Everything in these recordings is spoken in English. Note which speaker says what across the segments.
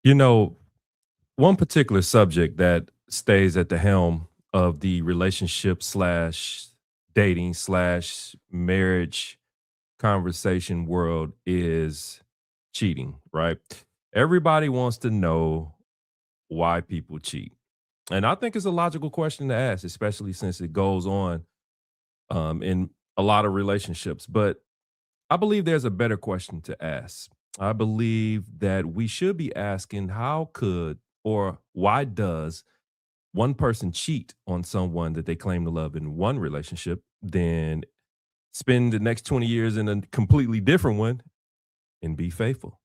Speaker 1: You know, one particular subject that stays at the helm of the relationship slash dating slash marriage conversation world is cheating, right? Everybody wants to know why people cheat. And I think it's a logical question to ask, especially since it goes on in a lot of relationships. But I believe there's a better question to ask. I believe that we should be asking how could or why does one person cheat on someone that they claim to love in one relationship, then spend the next 20 years in a completely different one and be faithful?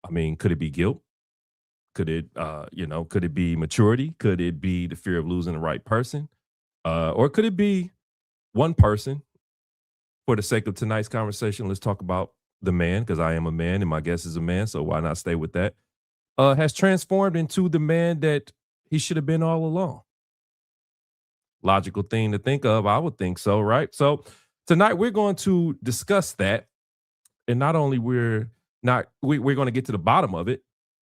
Speaker 1: I mean, could it be guilt? Could it, could it be maturity? Could it be the fear of losing the right person? Or could it be one person? For the sake of tonight's conversation, let's talk about the man, because I am a man and my guest is a man. So why not stay with that? Has transformed into the man that he should have been all along. Logical thing to think of. I would think so, right? So tonight we're going to discuss that. And not only we're going to get to the bottom of it,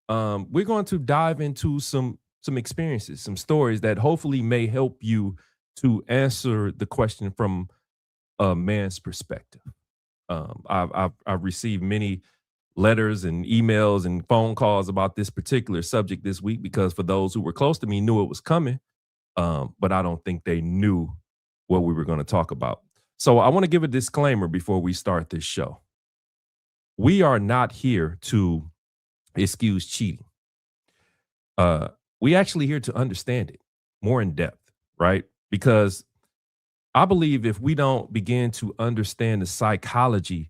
Speaker 1: we're going to dive into some experiences, some stories that hopefully may help you to answer the question from a man's perspective. I've received many letters and emails and phone calls about this particular subject this week because for those who were close to me knew it was coming, but I don't think they knew what we were going to talk about. So I want to give a disclaimer before we start this show. We are not here to excuse cheating. We actually here to understand it more in depth, right? Because I believe if we don't begin to understand the psychology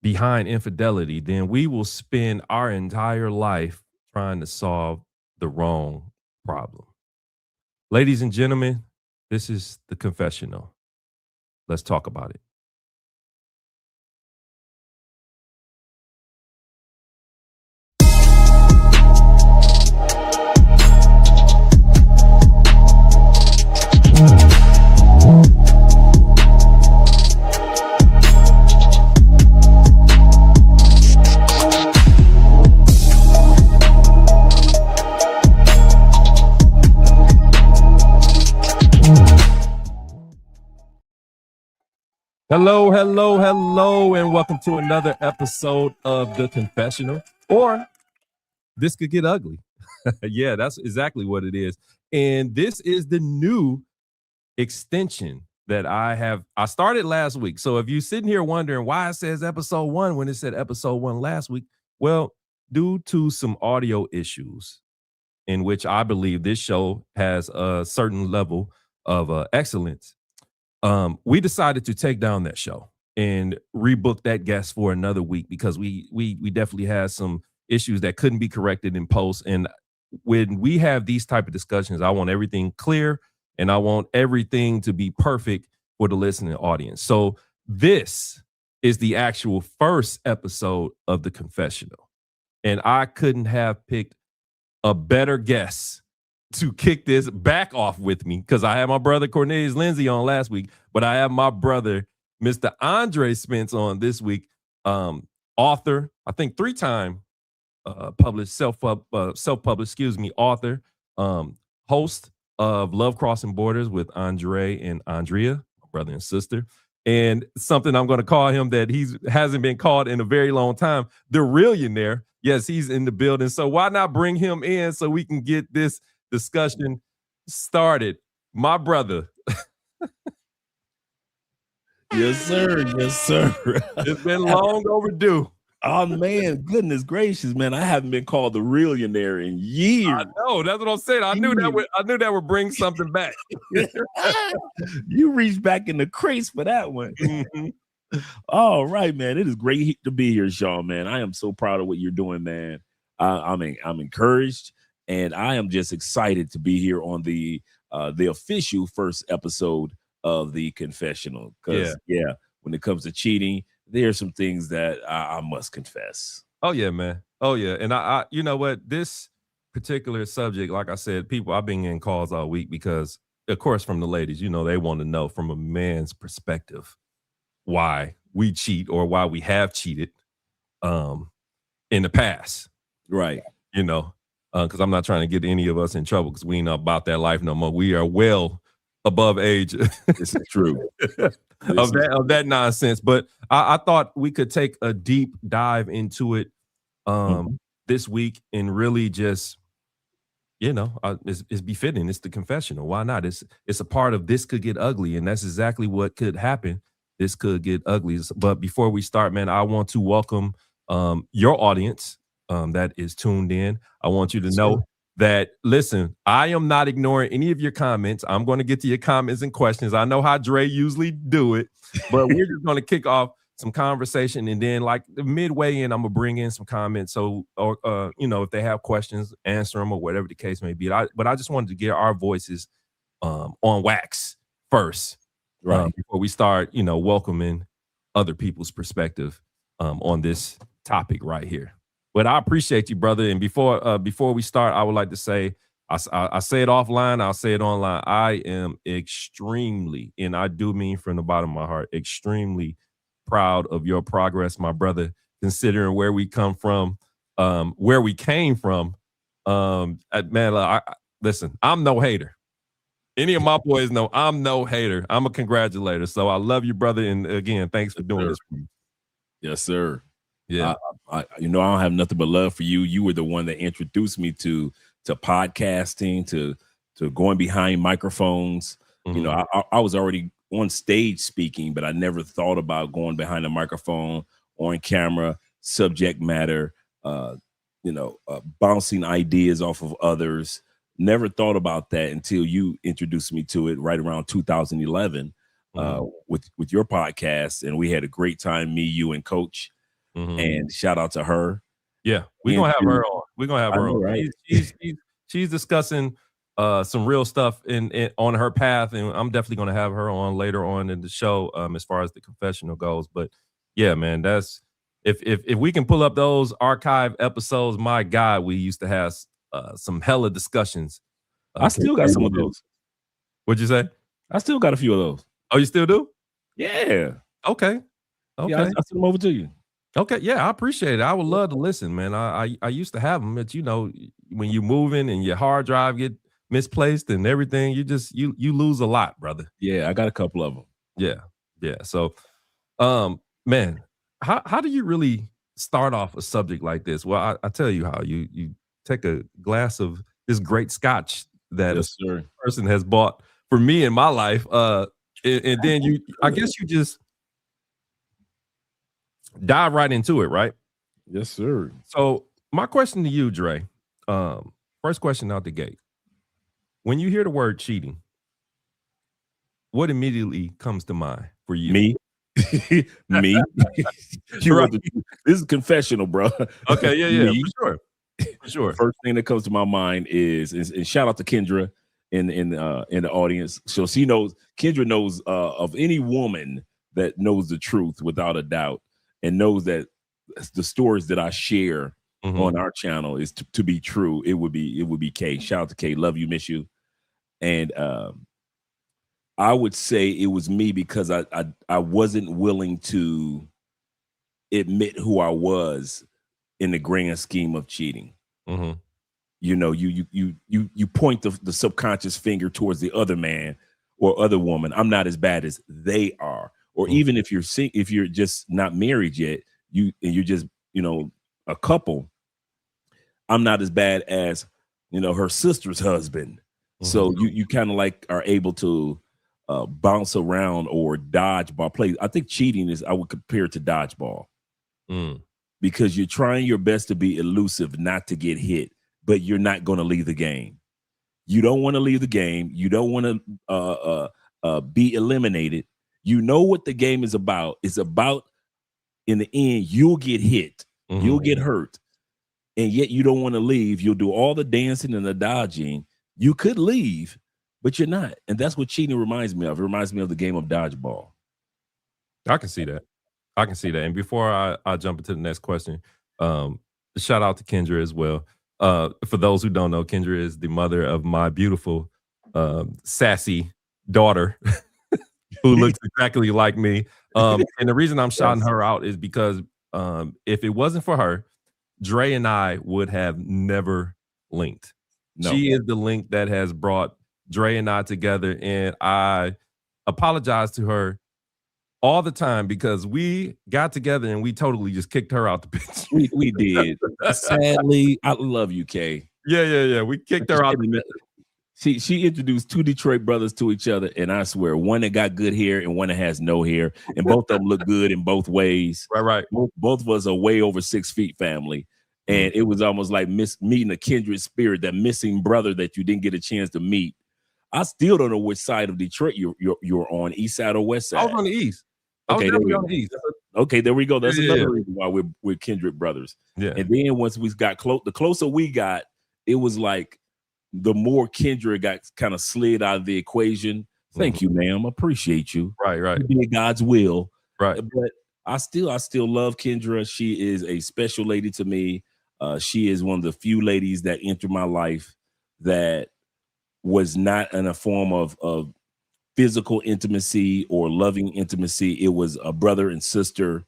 Speaker 1: behind infidelity, then we will spend our entire life trying to solve the wrong problem. Ladies and gentlemen, this is the confessional. Let's talk about it. Hello, hello, hello, and welcome to another episode of The Confessional, or This Could Get Ugly. Yeah, that's exactly what it is. And this is the new extension that I started last week. So if you're sitting here wondering why it says episode 1 when it said episode 1 last week, well, due to some audio issues in which I believe this show has a certain level of excellence, we decided to take down that show and rebook that guest for another week because we definitely had some issues that couldn't be corrected in post. And when we have these type of discussions, I want everything clear and I want everything to be perfect for the listening audience. So this is the actual first episode of The Confessional. And I couldn't have picked a better guest to kick this back off with me because I had my brother Cornelius Lindsay on last week, but I have my brother, Mr. Andre Spence, on this week. Author, I think 3-time published, self-published, author, host of Love Crossing Borders with Andre and Andrea, my brother and sister. And something I'm going to call him that he hasn't been called in a very long time, the Realionaire. Yes, he's in the building. So why not bring him in so we can get this discussion started? My brother.
Speaker 2: Yes, sir. Yes, sir.
Speaker 1: It's been long overdue.
Speaker 2: Oh man, goodness gracious, man! I haven't been called the Realionaire in years.
Speaker 1: I know, that's what I'm saying. I knew that would bring something back.
Speaker 2: You reached back in the crates for that one.
Speaker 1: Mm-hmm.
Speaker 2: All right, man. It is great to be here, Sean. Man, I am so proud of what you're doing, man. I'm encouraged, and I am just excited to be here on the official first episode of The Confessional. Because when it comes to cheating, there are some things that I must confess.
Speaker 1: Oh yeah, man. Oh yeah. And I you know what, this particular subject, like I said, people, I've been in calls all week because of course from the ladies, they want to know from a man's perspective why we cheat or why we have cheated in the past.
Speaker 2: Right.
Speaker 1: you know, because I'm not trying to get any of us in trouble because we ain't about that life no more. We are well above age
Speaker 2: This is true.
Speaker 1: of that nonsense. But I thought we could take a deep dive into it
Speaker 2: Mhm.
Speaker 1: this week and really just it's befitting. It's the confessional. Why not? It's a part of this could get ugly, and that's exactly what could happen. This could get ugly. But before we start, man, I want to welcome your audience that is tuned in. I want you to
Speaker 2: Yes, sir.
Speaker 1: know that listen, I am not ignoring any of your comments. I'm going to get to your comments and questions. I know how Dre usually do it, but we're just going to kick off some conversation, and then like the midway in, I'm gonna bring in some comments. So, or if they have questions, answer them or whatever the case may be. But I just wanted to get our voices on wax first,
Speaker 2: Right.
Speaker 1: before we start, welcoming other people's perspective on this topic right here. But I appreciate you, brother. And before we start, I would like to say, I say it offline, I'll say it online. I am extremely, and I do mean from the bottom of my heart, extremely proud of your progress, my brother, considering where we come from, where we came from. Man, listen, I'm no hater. Any of my boys know I'm no hater. I'm a congratulator. So I love you, brother. And again, thanks for
Speaker 2: Yes,
Speaker 1: doing
Speaker 2: sir.
Speaker 1: this for me.
Speaker 2: Yes, sir.
Speaker 1: Yeah.
Speaker 2: I, I I don't have nothing but love for you. You were the one that introduced me to podcasting, to going behind microphones.
Speaker 1: Mhm.
Speaker 2: I was already on stage speaking, but I never thought about going behind a microphone, on camera, subject matter, bouncing ideas off of others. Never thought about that until you introduced me to it right around 2011
Speaker 1: Mhm.
Speaker 2: with your podcast, and we had a great time, me, you, and Coach.
Speaker 1: Mhm.
Speaker 2: And shout out to her.
Speaker 1: Yeah, we're
Speaker 2: And
Speaker 1: gonna have
Speaker 2: to
Speaker 1: her on. We're gonna have
Speaker 2: I
Speaker 1: her
Speaker 2: know,
Speaker 1: on.
Speaker 2: right?
Speaker 1: She's discussing some real stuff in on her path, and I'm definitely gonna have her on later on in the show, as far as the confessional goes. But yeah, man, that's if we can pull up those archive episodes, my God, we used to have some hella discussions.
Speaker 2: I still got some of those.
Speaker 1: What'd you say?
Speaker 2: I still got a few of those.
Speaker 1: Oh, you still do?
Speaker 2: Yeah.
Speaker 1: Okay,
Speaker 2: Yeah, I
Speaker 1: okay.
Speaker 2: sent them over to you.
Speaker 1: Okay, yeah, I appreciate it. I would love to listen, man. I used to have them, but when you're moving and your hard drive get misplaced and everything, you lose a lot, brother.
Speaker 2: Yeah, I got a couple of them.
Speaker 1: Yeah, yeah. So, man, how do you really start off a subject like this? Well, I tell you how you take a glass of this great scotch that a
Speaker 2: Yes, sir.
Speaker 1: person has bought for me in my life, and then I guess you just dive right into it, right?
Speaker 2: Yes, sir.
Speaker 1: So my question to you, Dre, first question out the gate. When you hear the word cheating, what immediately comes to mind for you?
Speaker 2: Me. Me. You
Speaker 1: Right.
Speaker 2: want this is confessional, bro.
Speaker 1: Okay, yeah,
Speaker 2: Me.
Speaker 1: for sure. For
Speaker 2: The
Speaker 1: sure.
Speaker 2: first thing that comes to my mind is and shout out to Kendra in the audience. So she knows Kendra knows of any woman that knows the truth without a doubt and knows that the stories that I share
Speaker 1: Mhm.
Speaker 2: on our channel is to be true. It would be Kay. Shout out to Kay. Love you, miss you. And I would say it was me because I wasn't willing to admit who I was in the grand scheme of cheating.
Speaker 1: Mhm.
Speaker 2: You point the subconscious finger towards the other man or other woman. I'm not as bad as they are. Or
Speaker 1: Mhm.
Speaker 2: even if you're just not married yet, you're just a couple. I'm not as bad as her sister's husband.
Speaker 1: Mhm.
Speaker 2: So you kind of like are able to bounce around or dodgeball play. I think cheating is I would compare it to dodgeball
Speaker 1: Mm.
Speaker 2: because you're trying your best to be elusive, not to get hit, but you're not going to leave the game. You don't want to leave the game. You don't want to be eliminated. You know what the game is about. It's about in the end, you'll get hit, you'll
Speaker 1: Mhm.
Speaker 2: get hurt, and yet you don't want to leave. You'll do all the dancing and the dodging. You could leave, but you're not. And that's what cheating reminds me of. It reminds me of the game of dodgeball.
Speaker 1: I can see that. I can see that. And before I jump into the next question, um, shout out to Kendra as well. For those who don't know, Kendra is the mother of my beautiful, sassy daughter who looks exactly like me. And the reason I'm shouting
Speaker 2: Yes.
Speaker 1: her out is because if it wasn't for her, Dre and I would have never linked.
Speaker 2: No.
Speaker 1: She is the link that has brought Dre and I together, and I apologize to her all the time because we got together and we totally just kicked her out the picture.
Speaker 2: We did. Sadly, I love you, Kay.
Speaker 1: Yeah. We kicked her out the picture.
Speaker 2: She introduced two Detroit brothers to each other, and I swear, one that got good hair and one that has no hair, and both of them look good in both ways.
Speaker 1: Right.
Speaker 2: Both of us are way over 6 feet family, and it was almost like meeting a kindred spirit, that missing brother that you didn't get a chance to meet. I still don't know which side of Detroit you're on, east side or west
Speaker 1: I
Speaker 2: side.
Speaker 1: was on the east.
Speaker 2: Okay, there we go. Okay, there we go. That's
Speaker 1: Yeah.
Speaker 2: another reason why we're kindred brothers.
Speaker 1: Yeah.
Speaker 2: And then once we got close, the closer we got, it was like the more kindred got kind of slid out of the equation. Thank you, ma'am. Appreciate you.
Speaker 1: Right.
Speaker 2: You did God's will.
Speaker 1: Right.
Speaker 2: But I still love Kendra. She is a special lady to me. She is one of the few ladies that entered my life that was not in a form of physical intimacy or loving intimacy. It was a brother and sister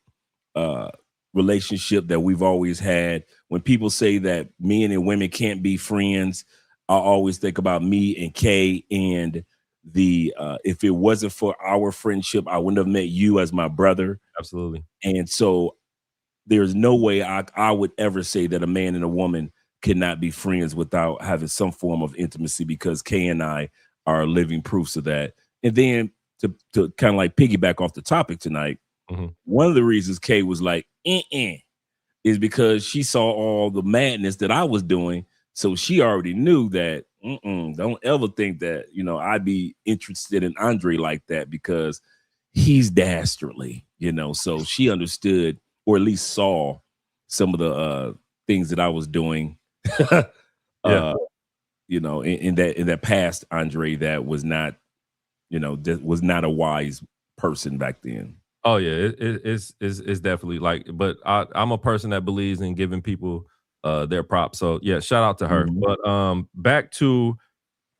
Speaker 2: relationship that we've always had. When people say that men and women can't be friends, I always think about me and Kay, and the if it wasn't for our friendship, I wouldn't have met you as my brother.
Speaker 1: Absolutely.
Speaker 2: And so there's no way I would ever say that a man and a woman cannot be friends without having some form of intimacy, because Kay and I are living proofs of that. And then to kind of like piggyback off the topic tonight, one of the reasons Kay was like, is because she saw all the madness that I was doing. So she already knew that, don't ever think that, I'd be interested in Andre like that, because he's dastardly, so she understood, or at least saw some of the things that I was doing, in that past Andre that was not, that was not a wise person back then.
Speaker 1: Oh yeah, it's definitely like, but I'm a person that believes in giving people their props. So yeah, shout out to her. But back to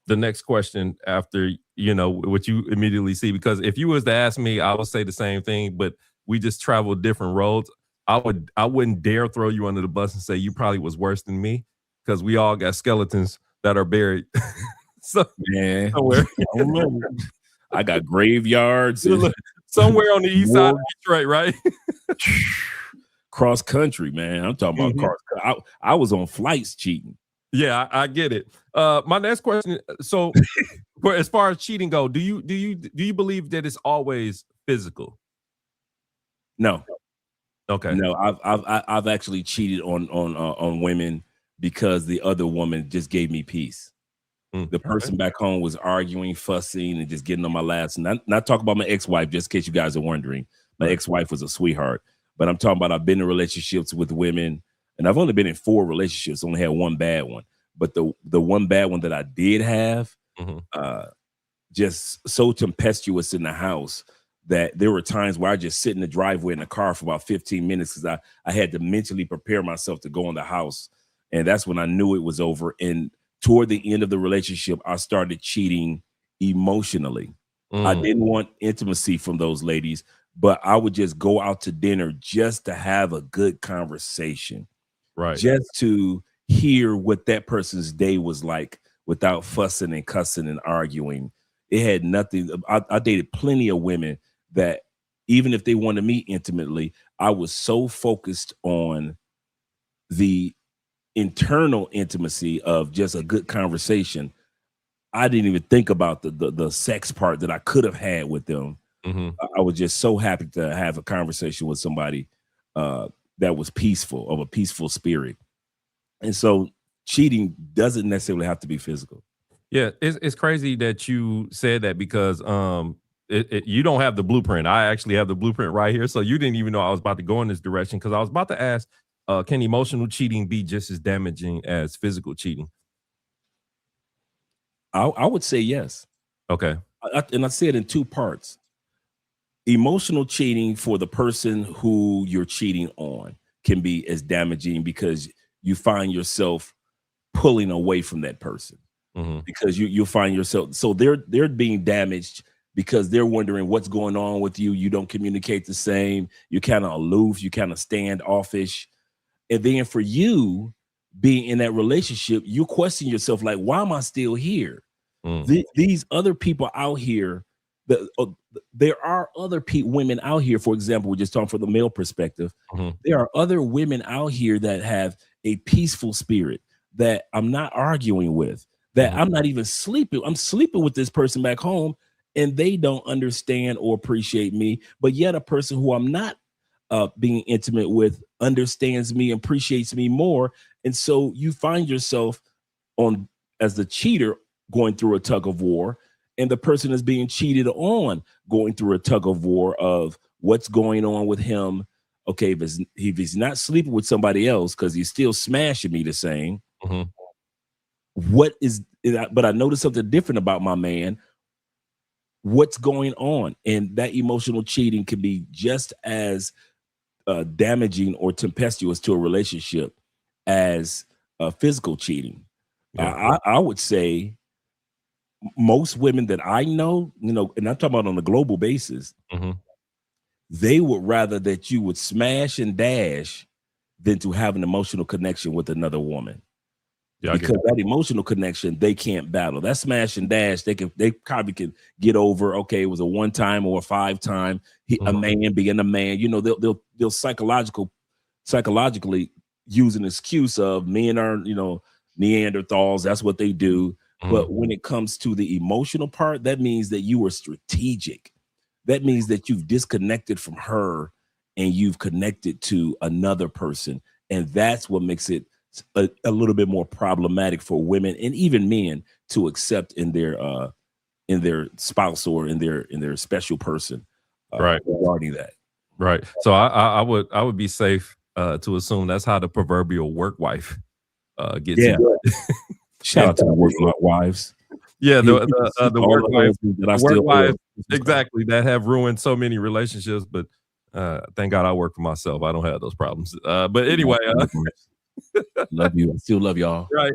Speaker 1: the next question after what you immediately see, because if you was to ask me, I would say the same thing, but we just travel different roads. I wouldn't dare throw you under the bus and say you probably was worse than me, because we all got skeletons that are buried. So
Speaker 2: man,
Speaker 1: somewhere.
Speaker 2: I got graveyards
Speaker 1: somewhere on the east side of Detroit, right?
Speaker 2: Cross country, man. I'm talking about cross. I was on flights cheating.
Speaker 1: Yeah, I get it. My next question. So, as far as cheating go, do you believe that it's always physical?
Speaker 2: No.
Speaker 1: Okay.
Speaker 2: No, I've actually cheated on women because the other woman just gave me peace. The person back home was arguing, fussing, and just getting on my last. Not talking about my ex-wife, just in case you guys are wondering. My ex-wife was a sweetheart. But I'm talking about, I've been in relationships with women, and I've only been in 4 relationships, only had one bad one. But the one bad one that I did have, just so tempestuous in the house that there were times where I just sit in the driveway in the car for about 15 minutes because I had to mentally prepare myself to go in the house. And that's when I knew it was over. And toward the end of the relationship, I started cheating emotionally. I didn't want intimacy from those ladies, but I would just go out to dinner just to have a good conversation,
Speaker 1: right?
Speaker 2: Just to hear what that person's day was like without fussing and cussing and arguing. It had nothing. I dated plenty of women that even if they wanted me intimately, I was so focused on the internal intimacy of just a good conversation, I didn't even think about the sex part that I could have had with them. I was just so happy to have a conversation with somebody that was peaceful, of a peaceful spirit. And so cheating doesn't necessarily have to be physical.
Speaker 1: Yeah, it's crazy that you said that, because you don't have the blueprint. I actually have the blueprint right here. So you didn't even know I was about to go in this direction, because I was about to ask, can emotional cheating be just as damaging as physical cheating?
Speaker 2: I would say yes.
Speaker 1: Okay.
Speaker 2: And I say it in 2 parts. Emotional cheating for the person who you're cheating on can be as damaging because you find yourself pulling away from that person. Because you'll find yourself, so they're being damaged because they're wondering what's going on with you. You don't communicate the same. You're kind of aloof. You kind of standoffish. And then for you being in that relationship, you question yourself, like, why am I still here?
Speaker 1: Mm.
Speaker 2: These other people out here, there are other women out here, for example, we're just talking from the male perspective.
Speaker 1: Mhm.
Speaker 2: There are other women out here that have a peaceful spirit that I'm not arguing with, that
Speaker 1: Mhm.
Speaker 2: I'm not even sleeping. I'm sleeping with this person back home and they don't understand or appreciate me. But yet a person who I'm not being intimate with understands me, appreciates me more. And so you find yourself on as the cheater going through a tug of war, and the person is being cheated on going through a tug of war of what's going on with him. Okay, if he's not sleeping with somebody else because he's still smashing me the same,
Speaker 1: Mhm.
Speaker 2: what is but I noticed something different about my man. What's going on? And that emotional cheating can be just as damaging or tempestuous to a relationship as physical cheating.
Speaker 1: Yeah.
Speaker 2: I would say most women that I know, and I'm talking about on a global basis,
Speaker 1: Mhm.
Speaker 2: they would rather that you would smash and dash than to have an emotional connection with another woman.
Speaker 1: Yeah, I get
Speaker 2: Because
Speaker 1: that.
Speaker 2: that emotional connection, they can't battle. That smash and dash, they probably can get over. Okay, it was a one time or a 5 time. A
Speaker 1: Mhm.
Speaker 2: man being a man, they'll psychologically use an excuse of men are, Neanderthals. That's what they do.
Speaker 1: Mhm.
Speaker 2: But when it comes to the emotional part, that means that you were strategic. That means that you've disconnected from her and you've connected to another person. And that's what makes it a little bit more problematic for women and even men to accept in their spouse or in their special person
Speaker 1: Right.
Speaker 2: regarding that.
Speaker 1: Right. So I would be safe to assume that's how the proverbial work wife gets
Speaker 2: Yeah.
Speaker 1: in.
Speaker 2: Shout
Speaker 1: And
Speaker 2: out to the work wives.
Speaker 1: yeah,
Speaker 2: You
Speaker 1: the
Speaker 2: all
Speaker 1: work
Speaker 2: the
Speaker 1: wife,
Speaker 2: husbands that I
Speaker 1: the work
Speaker 2: still
Speaker 1: wives,
Speaker 2: love.
Speaker 1: exactly, that have ruined so many relationships. But thank God I work for myself. I don't have those problems. But anyway,
Speaker 2: Love you. I still love y'all.
Speaker 1: right.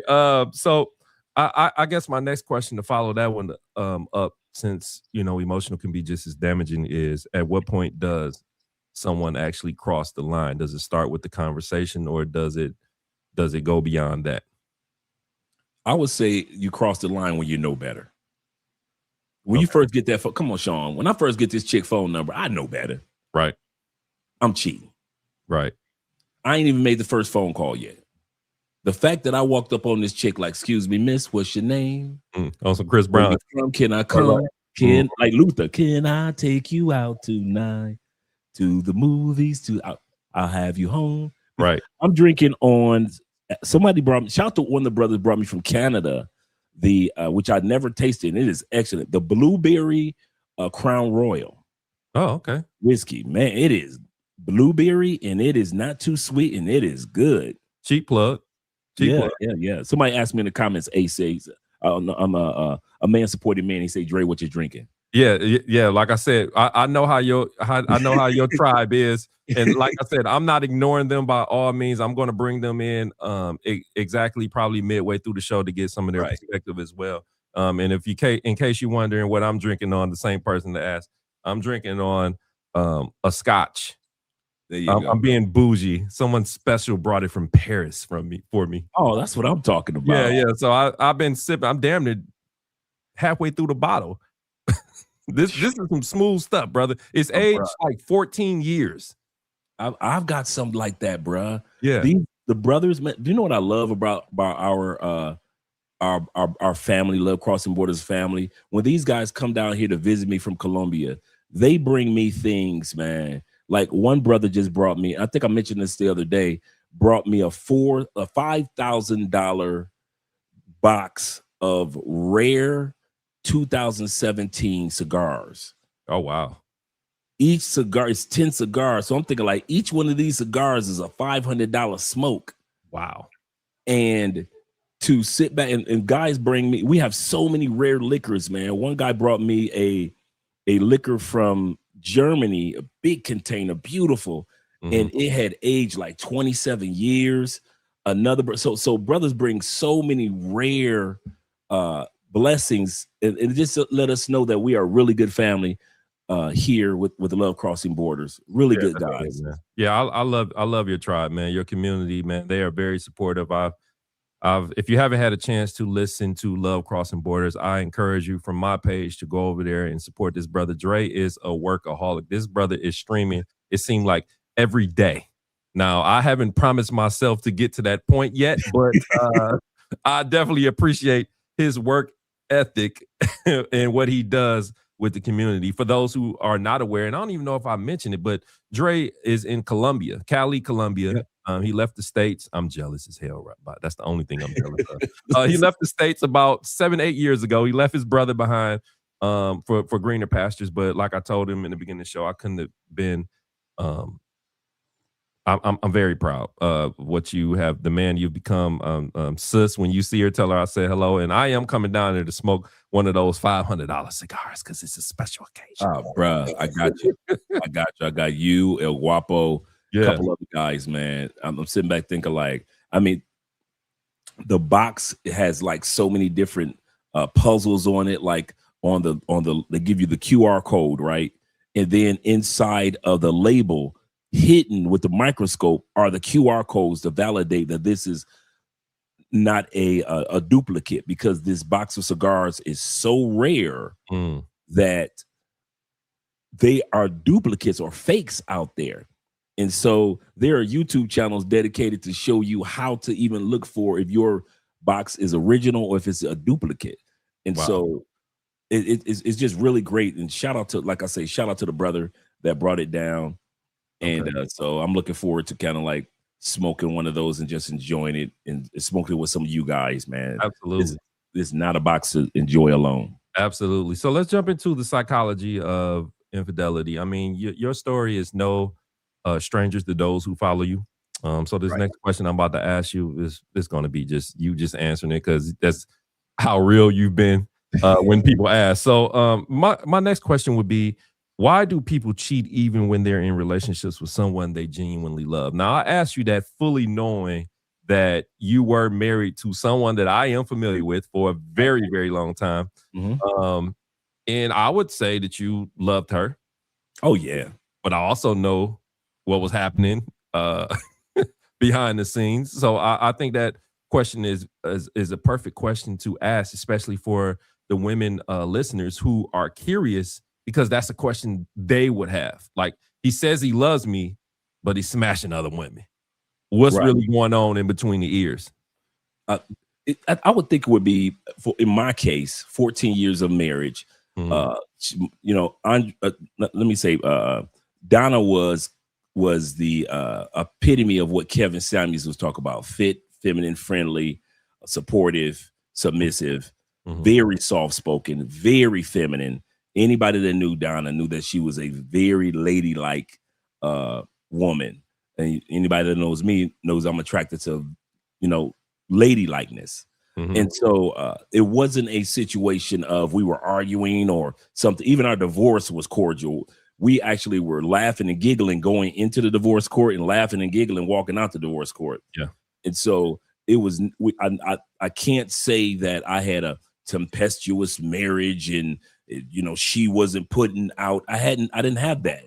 Speaker 1: So I guess my next question to follow that one up, since emotional can be just as damaging, is at what point does someone actually cross the line? Does it start with the conversation, or does it go beyond that?
Speaker 2: I would say you cross the line when you know better. When you
Speaker 1: Okay.
Speaker 2: first get that phone, come on, Sean. When I first get this chick phone number, I know better.
Speaker 1: Right.
Speaker 2: I'm cheating.
Speaker 1: Right.
Speaker 2: I ain't even made the first phone call yet. The fact that I walked up on this chick like, excuse me, miss, what's your name?
Speaker 1: Also, Chris
Speaker 2: Where
Speaker 1: Brown.
Speaker 2: you from? Can I
Speaker 1: Right.
Speaker 2: come?
Speaker 1: Right. Mm,
Speaker 2: Can like Luther? Can I take you out tonight to the movies? I'll have you home.
Speaker 1: right.
Speaker 2: I'm drinking on. Somebody brought me. Shout out to one of the brothers brought me from Canada, the which I never tasted. And it is excellent. The blueberry Crown Royal
Speaker 1: Oh, okay.
Speaker 2: whiskey, man. It is blueberry and it is not too sweet and it is good.
Speaker 1: Cheap plug. Cheap
Speaker 2: Yeah,
Speaker 1: plug.
Speaker 2: yeah, yeah. Somebody asked me in the comments, A says, no, I'm a man supporting man. He say, Dre, what you drinking?
Speaker 1: Yeah, yeah. Like I said, I know I know how your tribe is, and like I said, I'm not ignoring them by all means. I'm going to bring them in exactly probably midway through the show to get some of their
Speaker 2: Right.
Speaker 1: perspective as well. And if in case you're wondering what I'm drinking on, the same person to ask, I'm drinking on a Scotch.
Speaker 2: There you go.
Speaker 1: I'm being bougie. Someone special brought it from Paris for me.
Speaker 2: Oh, that's what I'm talking
Speaker 1: Yeah,
Speaker 2: about.
Speaker 1: yeah. So I've been sipping. I'm damn near halfway through the bottle. This is some smooth stuff, brother. It's
Speaker 2: Bruh.
Speaker 1: aged like 14 years.
Speaker 2: I've got something like that, bruh.
Speaker 1: Yeah.
Speaker 2: The brothers, man. Do you know what I love about our family, Love Crossing Borders family? When these guys come down here to visit me from Colombia, they bring me things, man. Like one brother just brought me. I think I mentioned this the other day. Brought me a $5,000 box of rare 2017 cigars.
Speaker 1: Oh, wow.
Speaker 2: Each cigar is 10 cigars. So I'm thinking like each one of these cigars is a $500 smoke.
Speaker 1: Wow.
Speaker 2: And to sit back and guys bring me, we have so many rare liquors, man. One guy brought me a liquor from Germany, a big container, beautiful,
Speaker 1: Mhm.
Speaker 2: and it had aged like 27 years. So brothers bring so many rare blessings, and just to let us know that we are a really good family. here with the Love Crossing Borders. Really
Speaker 1: Yeah,
Speaker 2: good
Speaker 1: that's good,
Speaker 2: guys.
Speaker 1: man. Yeah, I love your tribe, man. Your community, man. They are very supportive. If you haven't had a chance to listen to Love Crossing Borders, I encourage you from my page to go over there and support this brother. Dre is a workaholic. This brother is streaming, it seemed like every day. Now, I haven't promised myself to get to that point yet, but I definitely appreciate his work ethic and what he does with the community. For those who are not aware, and I don't even know if I mentioned it, but Dre is in Colombia, Cali, Colombia.
Speaker 2: Yep.
Speaker 1: He left the States. I'm jealous as hell, right? But that's the only thing I'm jealous of. He left the States about 7, 8 years ago. He left his brother behind for greener pastures. But like I told him in the beginning of the show, I couldn't have been. I'm very proud of what you have, the man you've become. Sis, when you see her, tell her I said hello, and I am coming down there to smoke one of those $500 cigars because it's a special occasion.
Speaker 2: Oh, bruh, I got you. I got you. I got you, El Guapo, a
Speaker 1: Yeah.
Speaker 2: couple other guys, man. I'm sitting back thinking, like, I mean, the box has like so many different puzzles on it. Like they give you the QR code, right? And then inside of the label, hidden with the microscope, are the QR codes to validate that this is not a duplicate, because this box of cigars is so rare that they are duplicates or fakes out there. And so there are YouTube channels dedicated to show you how to even look for if your box is original or if it's a duplicate. And
Speaker 1: Wow.
Speaker 2: so it's just really great. And shout out to, like I say, shout out to the brother that brought it down. And so I'm looking forward to kind of like smoking one of those and just enjoying it and smoking it with some of you guys, man.
Speaker 1: Absolutely.
Speaker 2: This is not a box to enjoy alone.
Speaker 1: Absolutely. So let's jump into the psychology of infidelity. I mean, your story is no strangers to those who follow you. So this next question I'm about to ask you is going to be just you just answering it because that's how real you've been when people ask. So my next question would be, why do people cheat even when they're in relationships with someone they genuinely love? Now, I asked you that fully knowing that you were married to someone that I am familiar with for a very, very long time. And I would say that you loved her.
Speaker 2: Oh, yeah.
Speaker 1: But I also know what was happening behind the scenes. So I think that question is a perfect question to ask, especially for the women listeners who are curious, because that's a question they would have. Like, he says he loves me, but he's smashing other women. What's really going on in between the ears?
Speaker 2: I would think it would be, in my case, 14 years of marriage. Let me say, Donna was the epitome of what Kevin Samuels was talking about: fit, feminine, friendly, supportive, submissive, very soft-spoken, very feminine. Anybody that knew Donna knew that she was a very ladylike woman. And anybody that knows me knows I'm attracted to, ladylikeness. And so it wasn't a situation of we were arguing or something. Even our divorce was cordial. We actually were laughing and giggling going into the divorce court and laughing and giggling walking out the divorce court.
Speaker 1: Yeah.
Speaker 2: And so it was, I can't say that I had a tempestuous marriage and, she wasn't putting out. I didn't have that.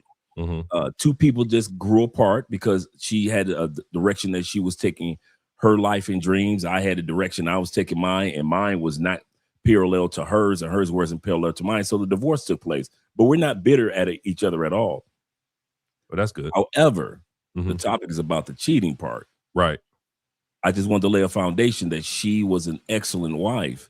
Speaker 2: Two people just grew apart because she had a direction that she was taking her life and dreams. I had a direction I was taking mine, and mine was not parallel to hers, and hers wasn't parallel to mine. So the divorce took place, but we're not bitter at each other at all.
Speaker 1: Well, that's good.
Speaker 2: However, the topic is about the cheating part.
Speaker 1: Right.
Speaker 2: I just wanted to lay a foundation that she was an excellent wife,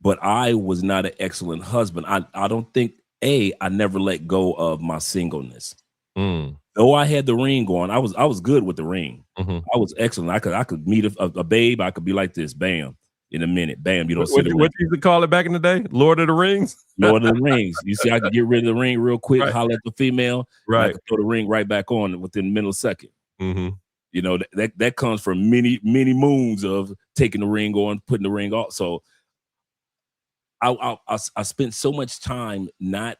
Speaker 2: but I was not an excellent husband. I don't think, I never let go of my singleness. Though I had the ring going, I was good with the ring. I was excellent. I could meet a babe. I could be like this, bam, in a minute, bam. You don't see the ring.
Speaker 1: What you used to call it back in the day? Lord of the Rings?
Speaker 2: Lord of the Rings. You see, I could get rid of the ring real quick, holler at the female,
Speaker 1: right?
Speaker 2: I could throw the ring right back on within a millisecond. That comes from many moons of taking the ring on, putting the ring off. So I spent so much time not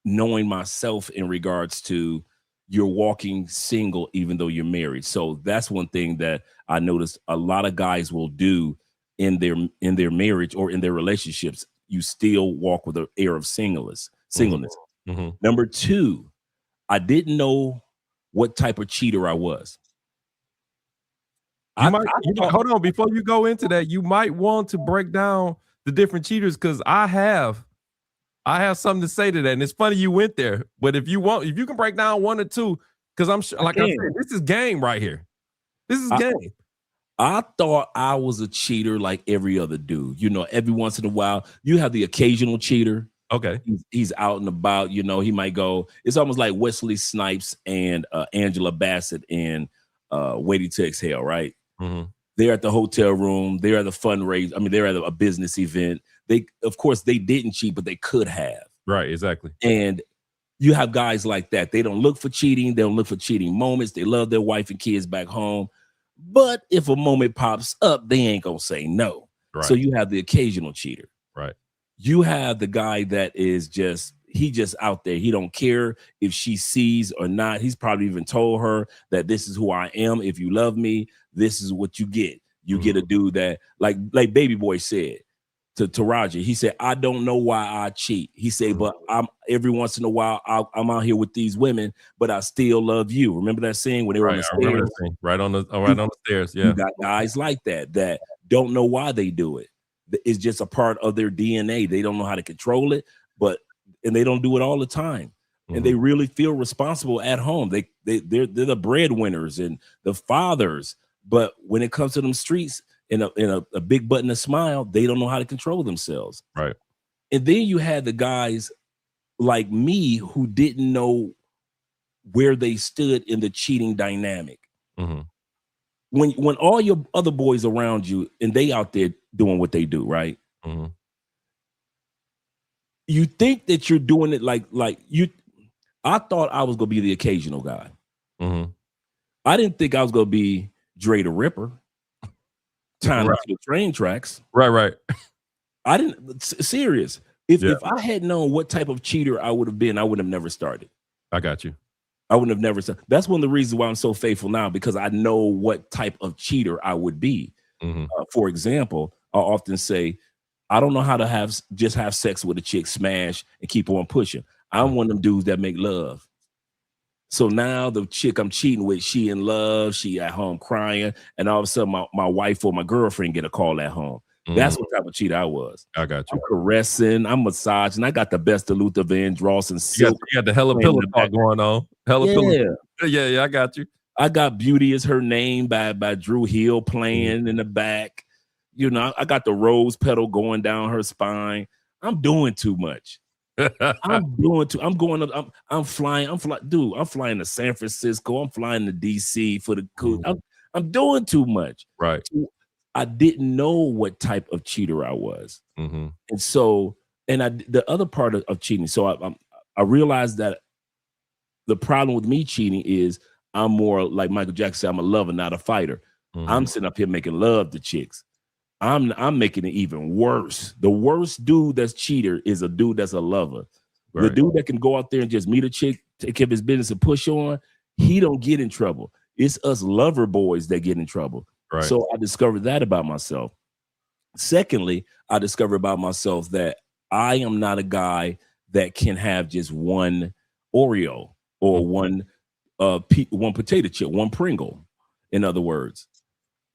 Speaker 2: knowing myself in regards to you're walking single even though you're married. So that's one thing that I noticed a lot of guys will do in their marriage or in their relationships. You still walk with an air of singleness.
Speaker 1: Mhm.
Speaker 2: singleness.
Speaker 1: Mhm.
Speaker 2: Number two, I didn't know what type of cheater I was. I
Speaker 1: You might
Speaker 2: thought
Speaker 1: hold on, before you go into that, you might want to break down the different cheaters because I have something to say to that. And it's funny you went there, but if you can break down one or two, because I'm sure,
Speaker 2: I
Speaker 1: like I said,
Speaker 2: can.
Speaker 1: this is game right here. This is
Speaker 2: I,
Speaker 1: game.
Speaker 2: I thought I was a cheater like every other dude. You know, every once in a while, you have the occasional cheater.
Speaker 1: Okay.
Speaker 2: He's out and about. You know, he might go. It's almost like Wesley Snipes and Angela Bassett in Waiting to Exhale, right?
Speaker 1: Mhm.
Speaker 2: They're at the hotel room. They're at a fundraiser. I mean, they're at a business event. Of course, they didn't cheat, but they could have.
Speaker 1: Right, exactly.
Speaker 2: And you have guys like that. They don't look for cheating. They don't look for cheating moments. They love their wife and kids back home. But if a moment pops up, they ain't gonna say no. So
Speaker 1: Right,
Speaker 2: you have the occasional cheater.
Speaker 1: right.
Speaker 2: You have the guy that is just out there. He don't care if she sees or not. He's probably even told her that this is who I am. If you love me, this is what you get. You
Speaker 1: Mhm.
Speaker 2: get a dude that like Baby Boy said to Roger. He said, I don't know why I cheat. He said,
Speaker 1: Mhm.
Speaker 2: but I'm every once in a while I'm out here with these women, but I still love you. Remember that scene when they were on
Speaker 1: Right,
Speaker 2: the
Speaker 1: I remember
Speaker 2: stairs?
Speaker 1: that scene. Right
Speaker 2: You
Speaker 1: on the stairs,
Speaker 2: you
Speaker 1: yeah.
Speaker 2: got guys like that don't know why they do it. It's just a part of their DNA. They don't know how to control it, but and they don't do it all the time. And they
Speaker 1: Mhm.
Speaker 2: really feel responsible at home. They're the breadwinners and the fathers. But when it comes to them streets and a big button, a smile, they don't know how to control themselves.
Speaker 1: Right.
Speaker 2: And then you had the guys like me who didn't know where they stood in the cheating dynamic.
Speaker 1: Mhm.
Speaker 2: When all your other boys around you and they out there doing what they do, right?
Speaker 1: Mhm.
Speaker 2: You think that you're doing it like you. I thought I was gonna be the occasional guy.
Speaker 1: Mhm.
Speaker 2: I didn't think I was gonna be Dre the Ripper tying up
Speaker 1: Right.
Speaker 2: to the train tracks.
Speaker 1: Right, right.
Speaker 2: I didn't serious. If
Speaker 1: Yeah,
Speaker 2: if I had known what type of cheater I would have been, I would have never started.
Speaker 1: I got you.
Speaker 2: I would have never started. That's one of the reasons why I'm so faithful now because I know what type of cheater I would be.
Speaker 1: Mhm.
Speaker 2: For example, I often say, I don't know how to just have sex with a chick, smash, and keep on pushing.
Speaker 1: Mhm.
Speaker 2: I'm one of them dudes that make love. So now the chick I'm cheating with, she in love, she at home crying, and all of a sudden my wife or my girlfriend get a call at home.
Speaker 1: Mhm.
Speaker 2: That's what type of cheater I was.
Speaker 1: I got
Speaker 2: I'm
Speaker 1: you.
Speaker 2: caressing, I'm massaging, I got the best of Luther Vandross and Silk
Speaker 1: You got the hella
Speaker 2: playing in
Speaker 1: pillow
Speaker 2: the
Speaker 1: talk
Speaker 2: back.
Speaker 1: going on. Hella pillow.
Speaker 2: Yeah.
Speaker 1: Yeah, yeah, I got you.
Speaker 2: I got Beauty is Her Name by Drew Hill
Speaker 1: Mhm.
Speaker 2: playing in the back. You know, I got the rose petal going down her spine. I'm doing too much. I'm going up. I'm flying. Dude. I'm flying to San Francisco. I'm flying to DC for the cool.
Speaker 1: Mhm.
Speaker 2: I'm doing too much.
Speaker 1: Right.
Speaker 2: So I didn't know what type of cheater I was,
Speaker 1: Mhm.
Speaker 2: and so the other part of cheating. So I realized that the problem with me cheating is I'm more like Michael Jackson said, I'm a lover, not a fighter. I'm
Speaker 1: Mhm.
Speaker 2: sitting up here making love to chicks. I'm making it even worse. The worst dude that's cheater is a dude that's a lover. The
Speaker 1: Right.
Speaker 2: dude that can go out there and just meet a chick, take care of his business and push on, he don't get in trouble. It's us lover boys that get in trouble.
Speaker 1: Right.
Speaker 2: So I discovered that about myself. Secondly, I discovered about myself that I am not a guy that can have just one Oreo
Speaker 1: Mhm.
Speaker 2: or one potato chip, one Pringle. In other words,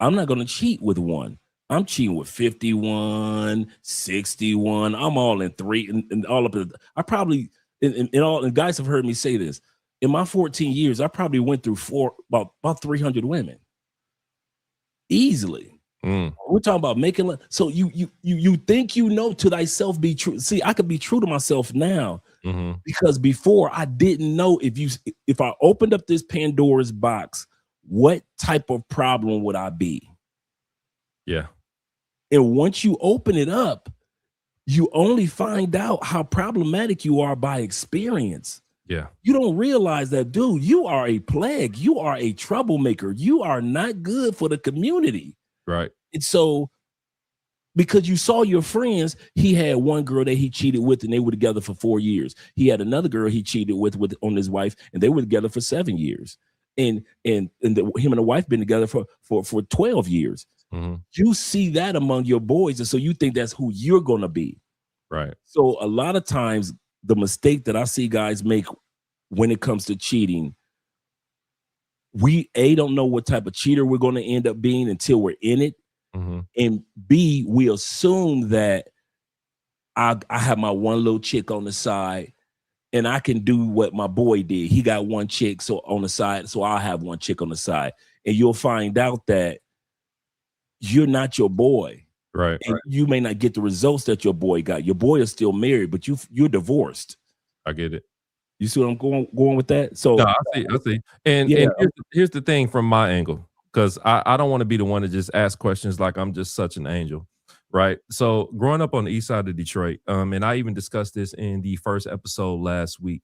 Speaker 2: I'm not going to cheat with one. I'm cheating with 51, 61. I'm all in three and all up. I probably in all and guys have heard me say this. In my 14 years, I probably went through about 300 women easily.
Speaker 1: Mm.
Speaker 2: We're talking about making love. So you think you know to thyself be true. See, I could be true to myself now
Speaker 1: Mhm.
Speaker 2: because before I didn't know if I opened up this Pandora's box, what type of problem would I be?
Speaker 1: Yeah.
Speaker 2: And once you open it up, you only find out how problematic you are by experience.
Speaker 1: Yeah.
Speaker 2: You don't realize that, dude, you are a plague. You are a troublemaker. You are not good for the community.
Speaker 1: Right.
Speaker 2: And so because you saw your friends, he had one girl that he cheated with and they were together for 4 years. He had another girl he cheated with on his wife and they were together for 7 years. And him and the wife been together for 12 years.
Speaker 1: Mhm.
Speaker 2: You see that among your boys and so you think that's who you're going to be.
Speaker 1: Right.
Speaker 2: So a lot of times the mistake that I see guys make when it comes to cheating, we don't know what type of cheater we're going to end up being until we're in it, and B, we assume that I have my one little chick on the side, and I can do what my boy did. He got one chick so on the side, so I'll have one chick on the side, and you'll find out that you're not your boy.
Speaker 1: Right.
Speaker 2: And you may not get the results that your boy got. Your boy is still married, but you're divorced.
Speaker 1: I get it.
Speaker 2: You see what I'm going with that? So
Speaker 1: No, I see. And
Speaker 2: Yeah.
Speaker 1: here's the thing from my angle, because I don't want to be the one to just ask questions like I'm just such an angel, right? So growing up on the east side of Detroit, and I even discussed this in the first episode last week.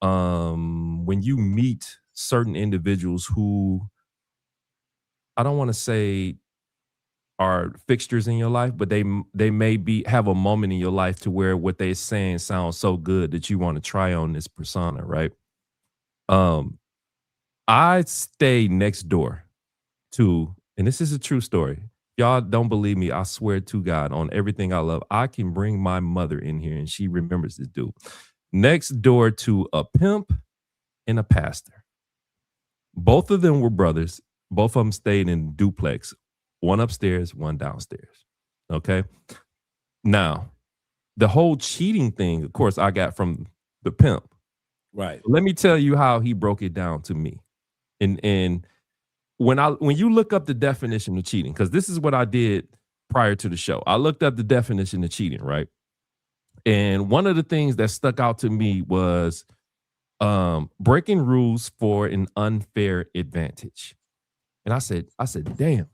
Speaker 1: When you meet certain individuals who I don't want to say are fixtures in your life, but they may have a moment in your life to where what they're saying sounds so good that you want to try on this persona, right? I stay next door to, and this is a true story. Y'all don't believe me. I swear to God on everything I love. I can bring my mother in here and she remembers this dude. Next door to a pimp and a pastor. Both of them were brothers. Both of them stayed in duplex, one upstairs, one downstairs. Okay. Now, the whole cheating thing, of course, I got from the pimp.
Speaker 2: Right.
Speaker 1: Let me tell you how he broke it down to me. And when you look up the definition of cheating, because this is what I did prior to the show. I looked up the definition of cheating, right? And one of the things that stuck out to me was breaking rules for an unfair advantage. And I said, damn.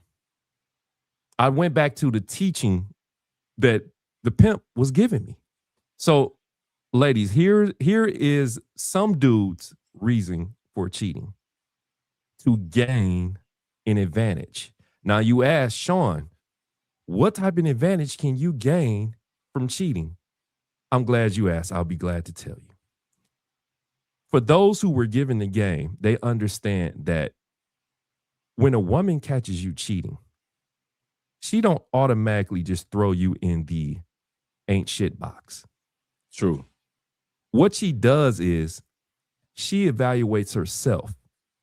Speaker 1: I went back to the teaching that the pimp was giving me. So, ladies, here is some dude's reason for cheating: to gain an advantage. Now, you ask Sean, what type of advantage can you gain from cheating? I'm glad you asked. I'll be glad to tell you. For those who were given the game, they understand that when a woman catches you cheating, she don't automatically just throw you in the ain't shit box.
Speaker 2: True.
Speaker 1: What she does is she evaluates herself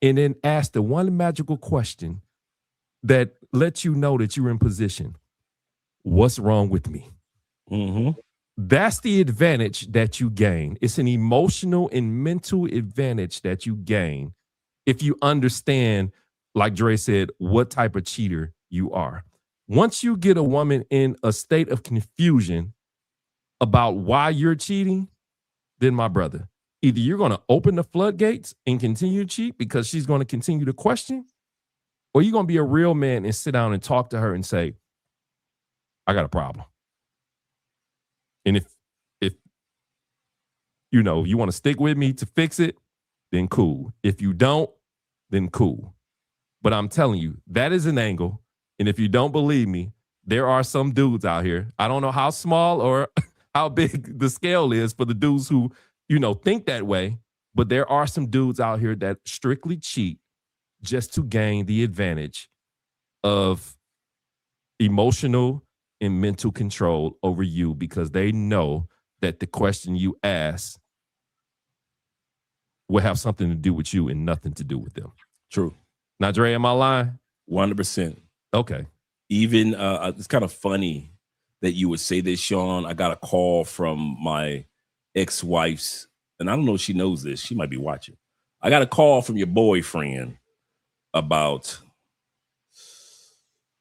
Speaker 1: and then asks the one magical question that lets you know that you're in position. What's wrong with me? That's the advantage that you gain. It's an emotional and mental advantage that you gain if you understand, like Dre said, what type of cheater you are. Once you get a woman in a state of confusion about why you're cheating, then my brother, either you're going to open the floodgates and continue to cheat because she's going to continue to question, or you're going to be a real man and sit down and talk to her and say, I got a problem. And if you know you want to stick with me to fix it, then cool. If you don't, then cool. But I'm telling you, that is an angle. And if you don't believe me, there are some dudes out here. I don't know how small or how big the scale is for the dudes who, think that way. But there are some dudes out here that strictly cheat just to gain the advantage of emotional and mental control over you, because they know that the question you ask will have something to do with you and nothing to do with them.
Speaker 2: True.
Speaker 1: Now, Dre, am I lying?
Speaker 2: 100%.
Speaker 1: Okay.
Speaker 2: Even it's kind of funny that you would say this, Sean. I got a call from my ex-wife's, and I don't know if she knows this. She might be watching. I got a call from your boyfriend about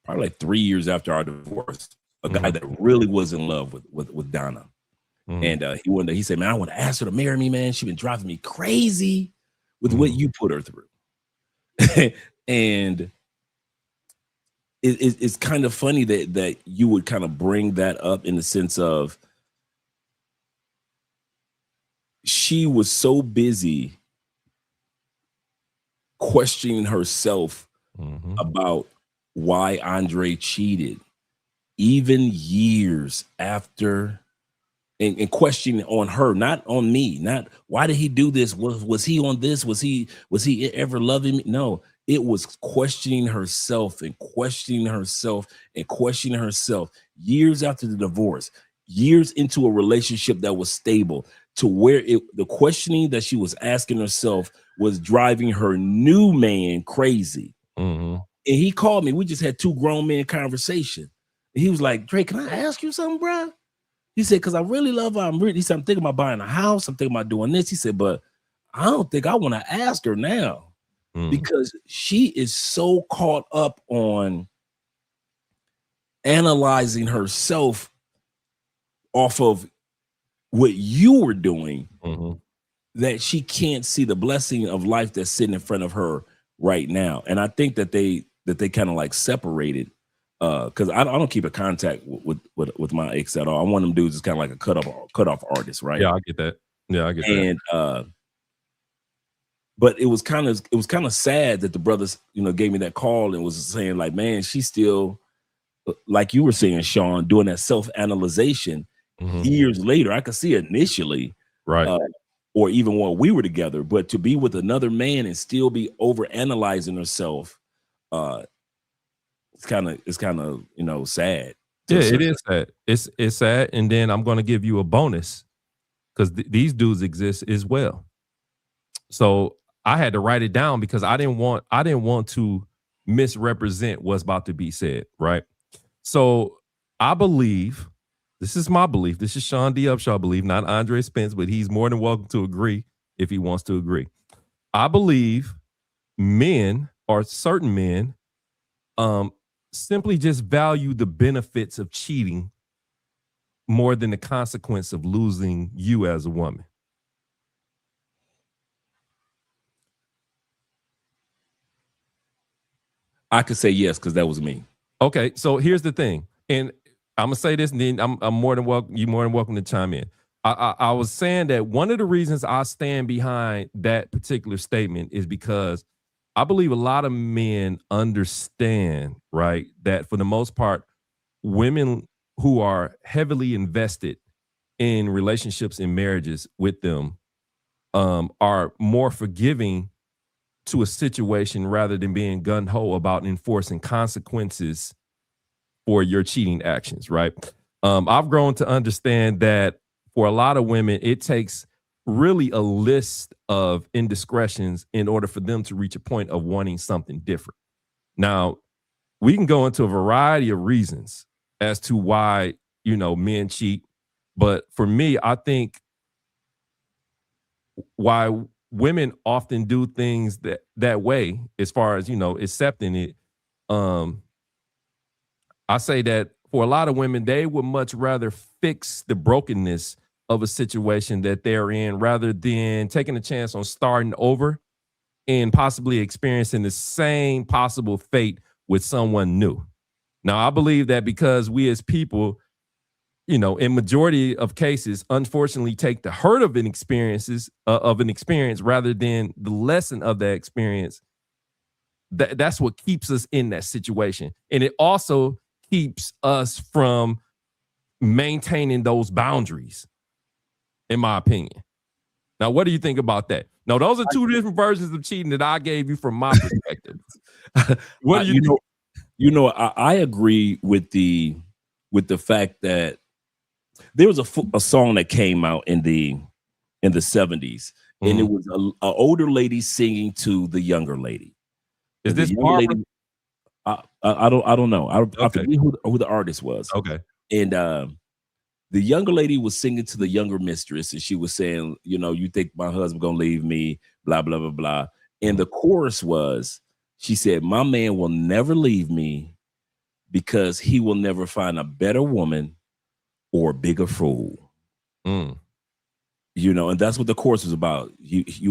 Speaker 2: probably like 3 years after our divorce. A guy that really was in love with Donna. And he said, man, I want to ask her to marry me, man. She's been driving me crazy with what you put her through. And it's kind of funny that you would kind of bring that up in the sense of she was so busy questioning herself about why Andre cheated, even years after, and questioning on her, not on me, not why did he do this? Was he on this? Was he ever loving me? No, it was questioning herself and questioning herself and questioning herself years after the divorce, years into a relationship that was stable, to where the questioning that she was asking herself was driving her new man crazy.
Speaker 1: Mm-hmm.
Speaker 2: And he called me. We just had two grown men conversation. And he was like, Drake, can I ask you something, bro? He said, because I really love her. He said, I'm thinking about buying a house. I'm thinking about doing this. He said, but I don't think I want to ask her now because she is so caught up on analyzing herself off of what you were doing that she can't see the blessing of life that's sitting in front of her right now. And I think that they kind of like separated because I don't keep a contact with my ex at all. I'm one of them dudes that's kind of like a cut off artist, right?
Speaker 1: Yeah, I get that. Yeah, I get that.
Speaker 2: And but it was kind of sad that the brothers, gave me that call and was saying like, man, she's still, like you were saying, Sean, doing that self-analyzation years later. I could see it initially,
Speaker 1: right.
Speaker 2: Or even when we were together, but to be with another man and still be over analyzing herself, it's kind of sad.
Speaker 1: Yeah, it is sad. It's sad. And then I'm going to give you a bonus because these dudes exist as well. So I had to write it down because I didn't want to misrepresent what's about to be said. Right. So I believe, this is my belief. This is Sean D. Upshaw belief, not Andre Spence, but he's more than welcome to agree if he wants to agree. I believe men, or certain men, simply just value the benefits of cheating more than the consequence of losing you as a woman.
Speaker 2: I could say yes, because that was me.
Speaker 1: Okay, so here's the thing, and I'm gonna say this, and then I'm more than welcome. You're more than welcome to chime in. I was saying that one of the reasons I stand behind that particular statement is because I believe a lot of men understand, right, that for the most part, women who are heavily invested in relationships and marriages with them are more forgiving to a situation rather than being gung-ho about enforcing consequences for your cheating actions, right? I've grown to understand that for a lot of women, it takes really a list of indiscretions in order for them to reach a point of wanting something different. Now, we can go into a variety of reasons as to why, men cheat. But for me, I think why women often do things that way, as far as, accepting it, I say that for a lot of women, they would much rather fix the brokenness of a situation that they're in rather than taking a chance on starting over and possibly experiencing the same possible fate with someone new. Now, I believe that because we as people, in majority of cases, unfortunately, take the hurt of an experience rather than the lesson of that experience. That's what keeps us in that situation, and it also keeps us from maintaining those boundaries, in my opinion. Now, what do you think about that? Now, those are two different versions of cheating that I gave you from my perspective. What do you think?
Speaker 2: I agree with the fact that there was a song that came out in the 70s, and it was an older lady singing to the younger lady.
Speaker 1: Is this Barbara?
Speaker 2: Lady, I don't know. I forget who the artist was.
Speaker 1: Okay.
Speaker 2: And the younger lady was singing to the younger mistress, and she was saying, you think my husband gonna leave me, blah, blah, blah, blah. And the chorus was, she said, my man will never leave me because he will never find a better woman or a bigger fool. And that's what the chorus was about. He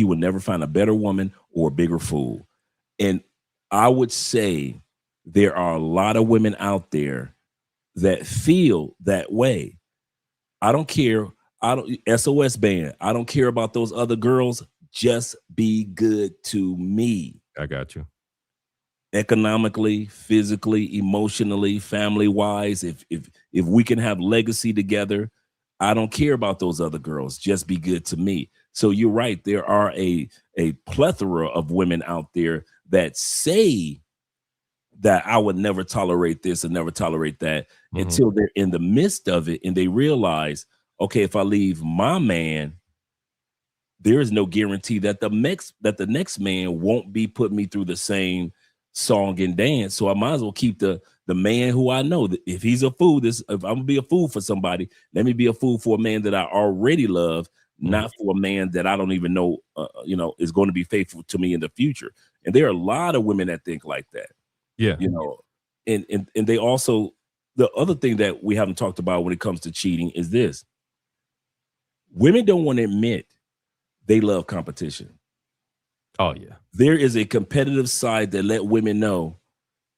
Speaker 2: would never find a better woman or a bigger fool. And I would say there are a lot of women out there that feel that way. I don't care. SOS band. I don't care about those other girls. Just be good to me.
Speaker 1: I got you.
Speaker 2: Economically, physically, emotionally, family wise. If we can have legacy together, I don't care about those other girls. Just be good to me. So you're right. There are a plethora of women out there that say that I would never tolerate this and never tolerate that until they're in the midst of it and they realize, okay, if I leave my man, there is no guarantee that the next man won't be putting me through the same song and dance. So I might as well keep the man who I know. If he's a fool, if I'm gonna be a fool for somebody, let me be a fool for a man that I already love,
Speaker 1: Mhm.
Speaker 2: not for a man that I don't even know, is going to be faithful to me in the future. And there are a lot of women that think like that,
Speaker 1: Yeah.
Speaker 2: you know, and they also, the other thing that we haven't talked about when it comes to cheating is this: women don't want to admit they love competition.
Speaker 1: Oh yeah.
Speaker 2: There is a competitive side that let women know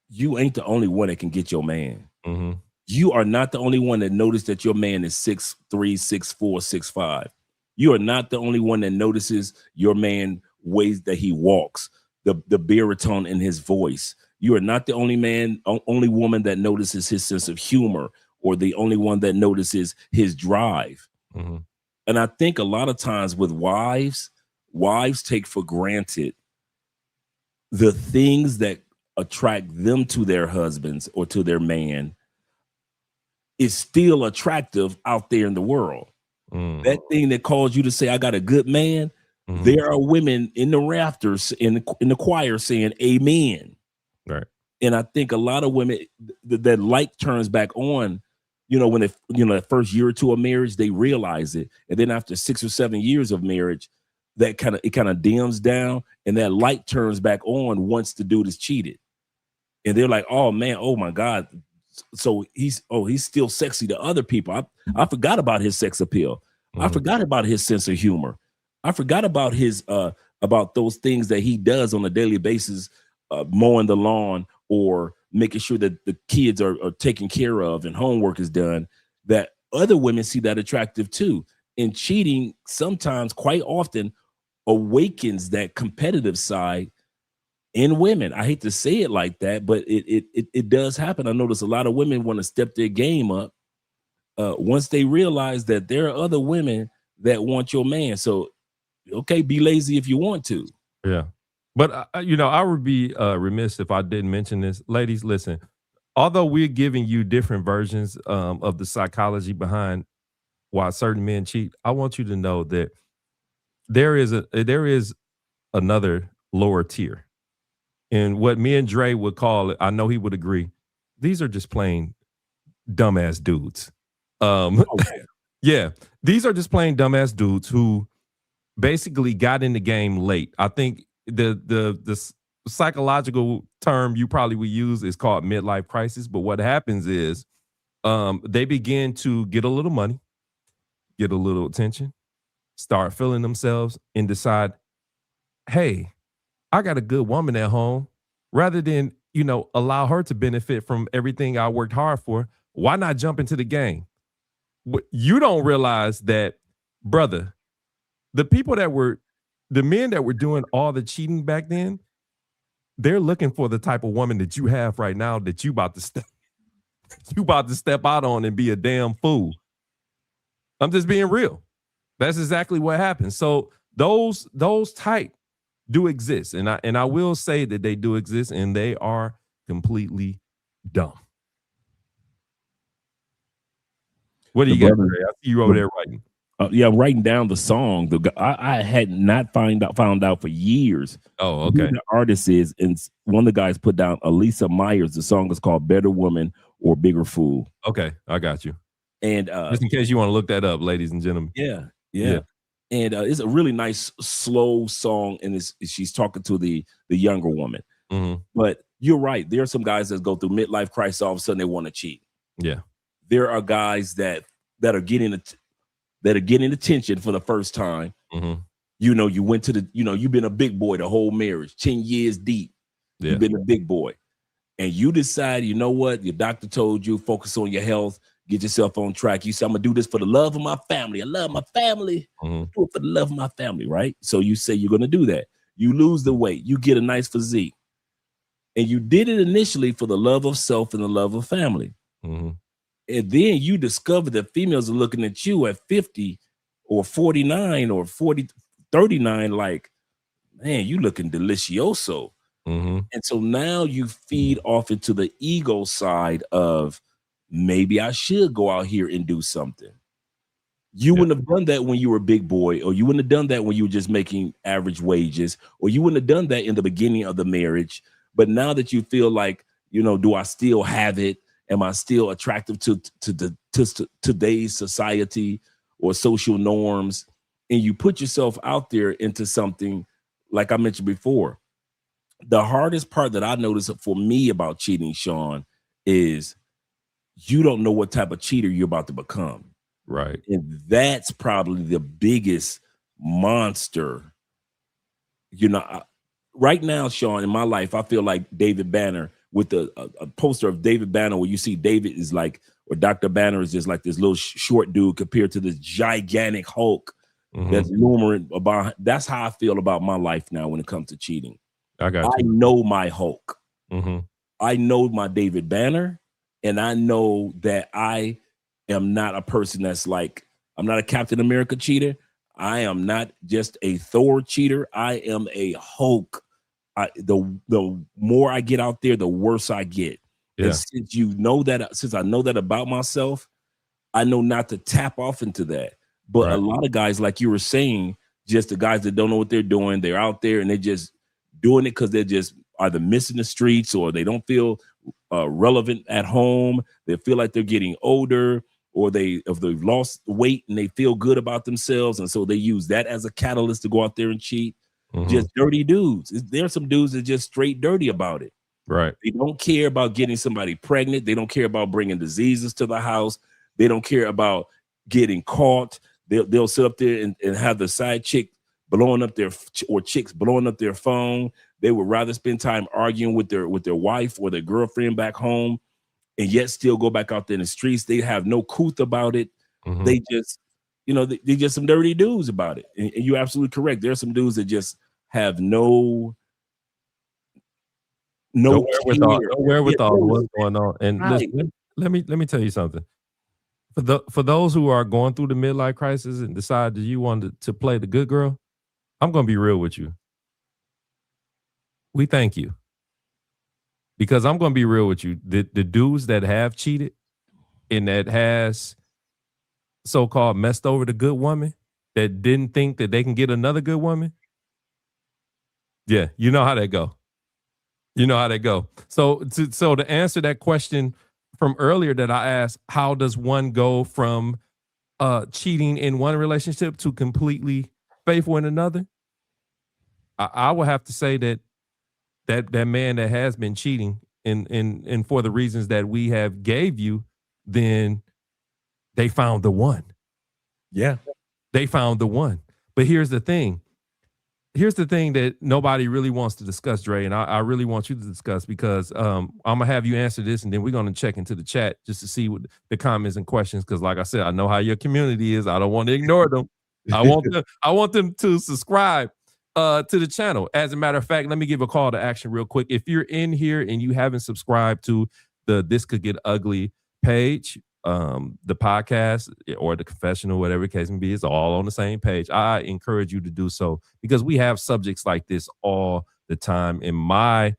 Speaker 2: you ain't the only one that can get your man.
Speaker 1: Mhm.
Speaker 2: You are not the only one that noticed that your man is 6'3", 6'4", 6'5". You are not the only one that notices your man ways that he walks, the baritone in his voice. You are not the only woman that notices his sense of humor, or the only one that notices his drive.
Speaker 1: Mhm.
Speaker 2: And I think a lot of times with wives take for granted the things that attract them to their husbands or to their man is still attractive out there in the world.
Speaker 1: Mm.
Speaker 2: That thing that calls you to say, I got a good man,
Speaker 1: Mhm.
Speaker 2: there are women in the rafters in the choir saying amen.
Speaker 1: Right.
Speaker 2: And I think a lot of women, that light turns back on, when that first year or two of marriage, they realize it. And then after 6 or 7 years of marriage, it kind of dims down, and that light turns back on once the dude is cheated. And they're like, oh man, oh my God. So he's still sexy to other people. I forgot about his sex appeal. I
Speaker 1: Mhm.
Speaker 2: forgot about his sense of humor. I forgot about his about those things that he does on a daily basis, mowing the lawn or making sure that the kids are taken care of and homework is done, that other women see that attractive too. And cheating sometimes, quite often, awakens that competitive side in women. I hate to say it like that, but it does happen. I notice a lot of women want to step their game up once they realize that there are other women that want your man. So, okay, be lazy if you want to.
Speaker 1: Yeah. But I would be remiss if I didn't mention this. Ladies, listen. Although we're giving you different versions of the psychology behind why certain men cheat, I want you to know that there is another lower tier. And what me and Dre would call it, I know he would agree. These are just plain dumbass dudes. Um,
Speaker 2: Oh yeah,
Speaker 1: yeah, these are just plain dumbass dudes who basically got in the game late. I think the psychological term you probably would use is called midlife crisis. But what happens is they begin to get a little money, get a little attention, start feeling themselves, and decide, hey, I got a good woman at home. Rather than, allow her to benefit from everything I worked hard for, why not jump into the game? You don't realize that, brother, the people that were, the men that were doing all the cheating back then, they're looking for the type of woman that you have right now that you about to step out on and be a damn fool. I'm just being real. That's exactly what happens. So those type do exist, and I will say that they do exist, and they are completely dumb. What do
Speaker 2: the
Speaker 1: you got,
Speaker 2: brother.
Speaker 1: Trey? I see you over
Speaker 2: The,
Speaker 1: there writing.
Speaker 2: yeah, I'm writing down the song. I had not found out for years
Speaker 1: Oh,
Speaker 2: who
Speaker 1: okay.
Speaker 2: the artist is, and one of the guys put down Elisa Myers. The song is called "Better Woman" or "Bigger Fool."
Speaker 1: Okay, I got you.
Speaker 2: And
Speaker 1: Just in case you want to look that up, ladies and gentlemen.
Speaker 2: yeah,
Speaker 1: Yeah.
Speaker 2: yeah. And it's a really nice slow song, and she's talking to the younger woman.
Speaker 1: Mhm.
Speaker 2: But you're right. There are some guys that go through midlife crisis. All of a sudden, they want to cheat.
Speaker 1: Yeah.
Speaker 2: There are guys that are getting attention for the first time.
Speaker 1: Mhm.
Speaker 2: You went to you've been a big boy the whole marriage, 10 years deep. You've
Speaker 1: Yeah.
Speaker 2: been a big boy, and you decide, you know what? Your doctor told you focus on your health, get yourself on track. You say, I'm gonna do this for the love of my family. I love my family.
Speaker 1: Mhm.
Speaker 2: Do it for the love of my family, right? So you say you're gonna do that. You lose the weight, you get a nice physique, and you did it initially for the love of self and the love of family.
Speaker 1: Mhm.
Speaker 2: And then you discover that females are looking at you at 50 or 49 or 40, 39, like, man, you looking delicioso.
Speaker 1: Mhm.
Speaker 2: And so now you feed off into the ego side of maybe I should go out here and do something. You
Speaker 1: Yeah.
Speaker 2: wouldn't have done that when you were a big boy, or you wouldn't have done that when you were just making average wages, or you wouldn't have done that in the beginning of the marriage. But now that you feel like, do I still have it? Am I still attractive to today's society or social norms? And you put yourself out there into something, like I mentioned before. The hardest part that I noticed for me about cheating, Sean, is you don't know what type of cheater you're about to become.
Speaker 1: Right.
Speaker 2: And that's probably the biggest monster. You know, I- right now, Sean, in my life, I feel like David Banner with a poster of David Banner where you see David is like, or Dr. Banner is just like this little short dude compared to this gigantic Hulk that's looming about. That's how I feel about my life now when it comes to cheating.
Speaker 1: I
Speaker 2: I
Speaker 1: got you.
Speaker 2: know my Hulk.
Speaker 1: Mm-hmm.
Speaker 2: I know my David Banner, and I know that I am not a person that's like, I'm not a Captain America cheater. I am not just a Thor cheater. I am a Hulk. The more I get out there, the worse I get. And
Speaker 1: Yeah.
Speaker 2: since I know that about myself, I know not to tap off into that. But a
Speaker 1: Right.
Speaker 2: lot of guys, like you were saying, just the guys that don't know what they're doing, they're out there and they're just doing it because they're just either missing the streets, or they don't feel relevant at home. They feel like they're getting older, or if they've lost weight and they feel good about themselves, and so they use that as a catalyst to go out there and cheat.
Speaker 1: Mm-hmm.
Speaker 2: Just dirty dudes. There's some dudes that just straight dirty about it.
Speaker 1: Right.
Speaker 2: They don't care about getting somebody pregnant. They don't care about bringing diseases to the house. They don't care about getting caught. They'll sit up there and have the side chick blowing up or chicks blowing up their phone. They would rather spend time arguing with their wife or their girlfriend back home, and yet still go back out there in the streets. They have no couth about it.
Speaker 1: Mm-hmm.
Speaker 2: They just, they just some dirty dudes about it. And you're absolutely correct. There are some dudes that just have no
Speaker 1: No
Speaker 2: care.
Speaker 1: wherewithal. No wherewithal to what's going on. And
Speaker 2: Right.
Speaker 1: listen, let me tell you something. For those who are going through the midlife crisis and decide that you want to play the good girl, I'm gonna be real with you. We thank you. Because I'm gonna be real with you. The dudes that have cheated and that has so-called messed over the good woman, that didn't think that they can get another good woman. Yeah, you know how that go. You know how that go. So to answer that question from earlier that I asked, how does one go from cheating in one relationship to completely faithful in another? I would have to say that man that has been cheating and for the reasons that we have gave you, then they found the one.
Speaker 2: Yeah.
Speaker 1: They found the one. But here's the thing. Here's the thing that nobody really wants to discuss, Dre, and I really want you to discuss, because I'm gonna have you answer this, and then we're gonna check into the chat just to see what the comments and questions. Because, like I said, I know how your community is. I don't want to ignore them. I want them to subscribe to the channel. As a matter of fact, let me give a call to action real quick. If you're in here and you haven't subscribed to the This Could Get Ugly page, the podcast or the confessional, whatever the case may be, it's all on the same page. I encourage you to do so, because we have subjects like this all the time in my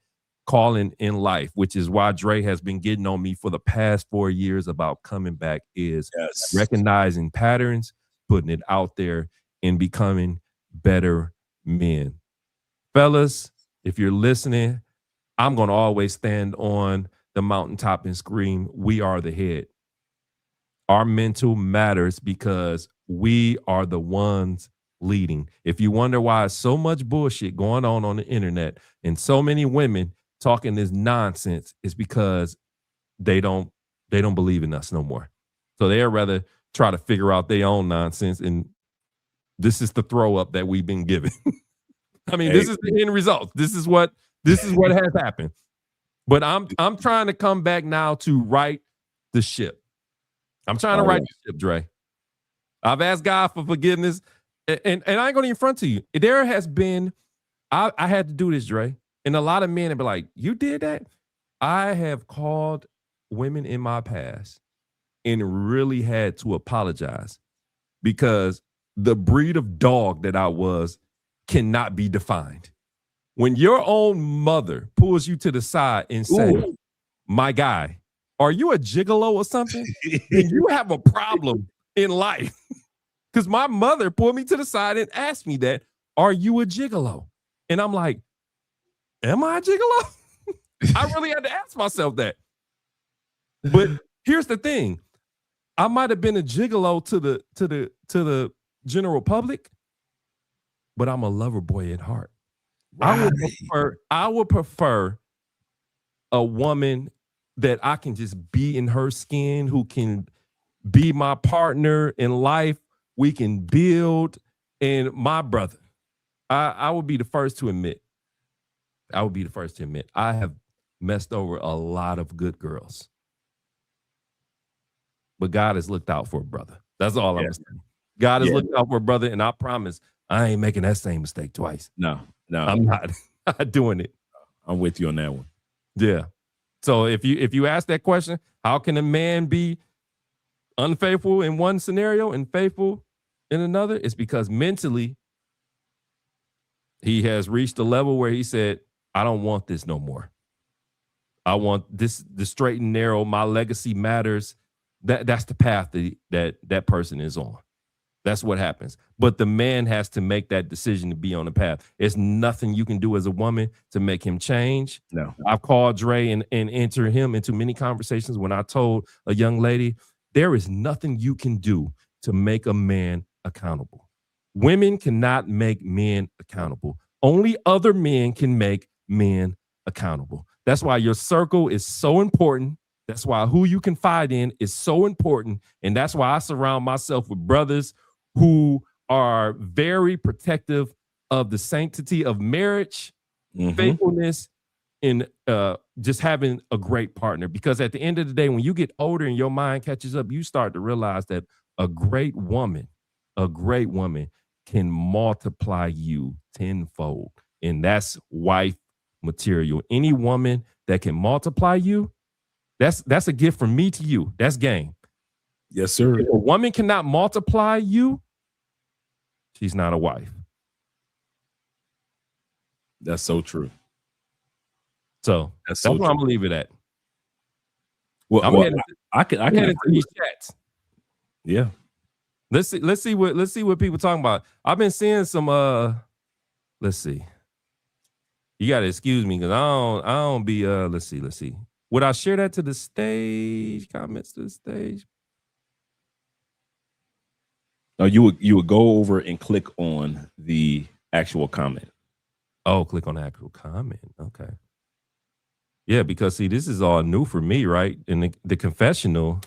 Speaker 1: calling in life, which is why Dre has been getting on me for the past 4 years about coming back, is
Speaker 2: Yes.
Speaker 1: recognizing patterns, putting it out there, and becoming better men. Fellas, if you're listening, I'm going to always stand on the mountaintop and scream, we are the head. Our mental matters because we are the ones leading. If you wonder why so much bullshit going on the internet and so many women talking this nonsense, is because they don't believe in us no more. So they'd rather try to figure out their own nonsense, and this is the throw up that we've been given. I mean, this is the end result. This is what has happened. But I'm trying to come back now to right the ship. I'm trying to right the ship, Dre. I've asked God for forgiveness, and I ain't gonna even front to you. There has been, I had to do this, Dre, and a lot of men have been like, "You did that?" I have called women in my past and really had to apologize, because the breed of dog that I was cannot be defined. When your own mother pulls you to the side and says, "My guy, are you a gigolo or something?" then you have a problem in life. Because my mother pulled me to the side and asked me that, are you a gigolo? And I'm like, am I a gigolo? I really had to ask myself that. But here's the thing. I might have been a gigolo to the general public, but I'm a lover boy at heart.
Speaker 2: Right.
Speaker 1: I would prefer a woman that I can just be in her skin, who can be my partner in life. We can build. And my brother, I would be the first to admit, I have messed over a lot of good girls. But God has looked out for a brother. That's all I'm saying. God has looked out for a brother, and I promise I ain't making that same mistake twice.
Speaker 2: No,
Speaker 1: I'm not doing it.
Speaker 2: I'm with you on that one.
Speaker 1: Yeah. So if you ask that question, how can a man be unfaithful in one scenario and faithful in another? It's because mentally he has reached a level where he said, I don't want this no more. I want this, the straight and narrow. My legacy matters. That's the path that person is on. That's what happens. But the man has to make that decision to be on the path. There's nothing you can do as a woman to make him change.
Speaker 2: No.
Speaker 1: I've called Dre and entered him into many conversations when I told a young lady, there is nothing you can do to make a man accountable. Women cannot make men accountable. Only other men can make men accountable. That's why your circle is so important. That's why who you confide in is so important. And that's why I surround myself with brothers who are very protective of the sanctity of marriage, faithfulness, and just having a great partner. Because at the end of the day, when you get older and your mind catches up, you start to realize that a great woman can multiply you tenfold. And that's wife material. Any woman that can multiply you, that's a gift from me to you. That's game.
Speaker 2: Yes, sir.
Speaker 1: If a woman cannot multiply you, she's not a wife.
Speaker 2: That's so true.
Speaker 1: So that's where I'm gonna leave it at.
Speaker 2: Well, I can
Speaker 1: into these chats.
Speaker 2: Yeah.
Speaker 1: Let's see what people talking about. I've been seeing some let's see. You gotta excuse me because I don't be let's see. Would I share that to the stage? Comments to the stage?
Speaker 2: No, you would go over and click on the actual comment.
Speaker 1: Oh, click on the actual comment. Okay. Yeah, because see, this is all new for me, right? And the confessional,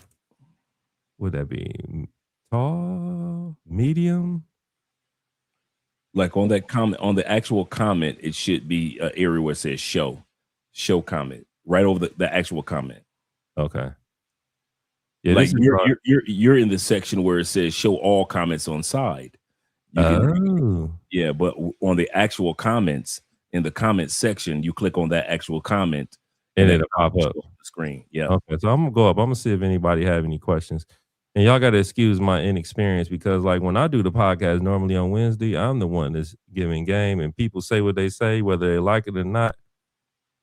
Speaker 1: would that be tall, medium?
Speaker 2: Like on that comment, on the actual comment, it should be an area where it says show comment right over the actual comment.
Speaker 1: Okay. Yeah,
Speaker 2: like you're in the section where it says show all comments on side. Yeah, but on the actual comments in the comment section, you click on that actual comment
Speaker 1: and it'll pop up
Speaker 2: on the screen. Yeah.
Speaker 1: Okay, so I'm gonna go up. I'm gonna see if anybody have any questions. And y'all gotta excuse my inexperience because like when I do the podcast normally on Wednesday, I'm the one that's giving game and people say what they say, whether they like it or not.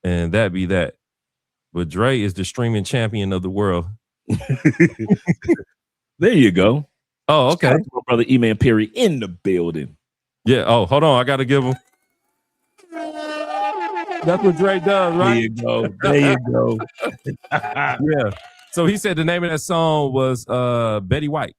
Speaker 1: And that be that. But Dre is the streaming champion of the world.
Speaker 2: There you go.
Speaker 1: Oh, okay.
Speaker 2: My brother E-Man Perry in the building.
Speaker 1: Yeah. Oh, hold on. I gotta give him. That's what Dre does, right?
Speaker 2: There you go. There you go.
Speaker 1: Yeah. So he said the name of that song was Betty White.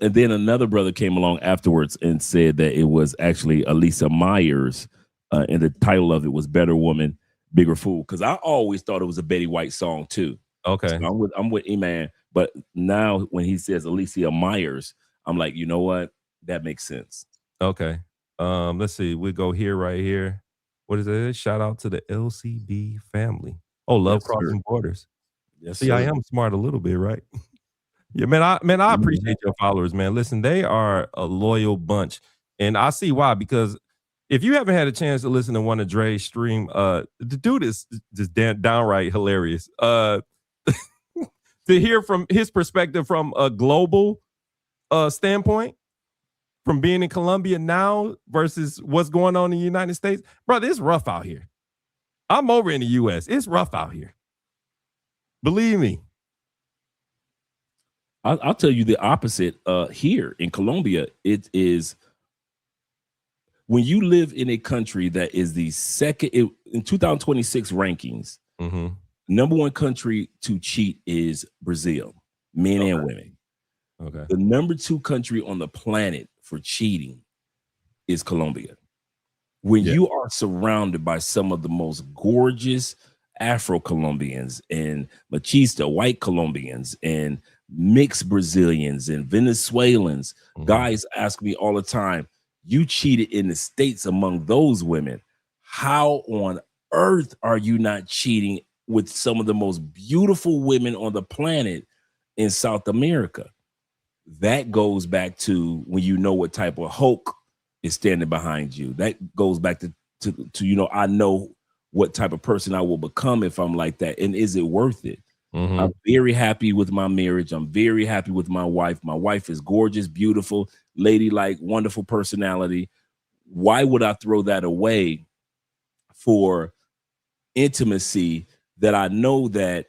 Speaker 2: And then another brother came along afterwards and said that it was actually Alicia Myers, and the title of it was Better Woman, Bigger Fool. Because I always thought it was a Betty White song too.
Speaker 1: Okay.
Speaker 2: So I'm with E-Man. But now when he says Alicia Myers, I'm like, you know what? That makes sense.
Speaker 1: Okay. Let's see. We go here, right here. What is it? Shout out to the LCB family. Oh, love
Speaker 2: Yes,
Speaker 1: crossing
Speaker 2: sir.
Speaker 1: borders.
Speaker 2: Yes,
Speaker 1: See,
Speaker 2: sir.
Speaker 1: I am smart a little bit, right? Yeah, man. I appreciate your followers, man. Listen, they are a loyal bunch, and I see why. Because if you haven't had a chance to listen to one of Dre's stream, the dude is just downright hilarious. To hear from his perspective from a global standpoint, from being in Colombia now versus what's going on in the United States, brother, it's rough out here. I'm over in the U.S. It's rough out here. Believe me.
Speaker 2: I'll tell you the opposite. Here in Colombia, it is when you live in a country that is the second in 2026 rankings,
Speaker 1: Mhm.
Speaker 2: number one country to cheat is Brazil, men and
Speaker 1: Okay.
Speaker 2: women.
Speaker 1: Okay.
Speaker 2: The number two country on the planet for cheating is Colombia. When
Speaker 1: Yeah.
Speaker 2: you are surrounded by some of the most gorgeous Afro Colombians and machista white Colombians and mixed Brazilians and Venezuelans,
Speaker 1: Mhm.
Speaker 2: guys ask me all the time, you cheated in the States among those women. How on earth are you not cheating with some of the most beautiful women on the planet in South America? That goes back to when you know what type of Hulk is standing behind you. That goes back to I know what type of person I will become if I'm like that. And is it worth it? I'm
Speaker 1: Mhm.
Speaker 2: very happy with my marriage. I'm very happy with my wife. My wife is gorgeous, beautiful, ladylike, wonderful personality. Why would I throw that away for intimacy that I know that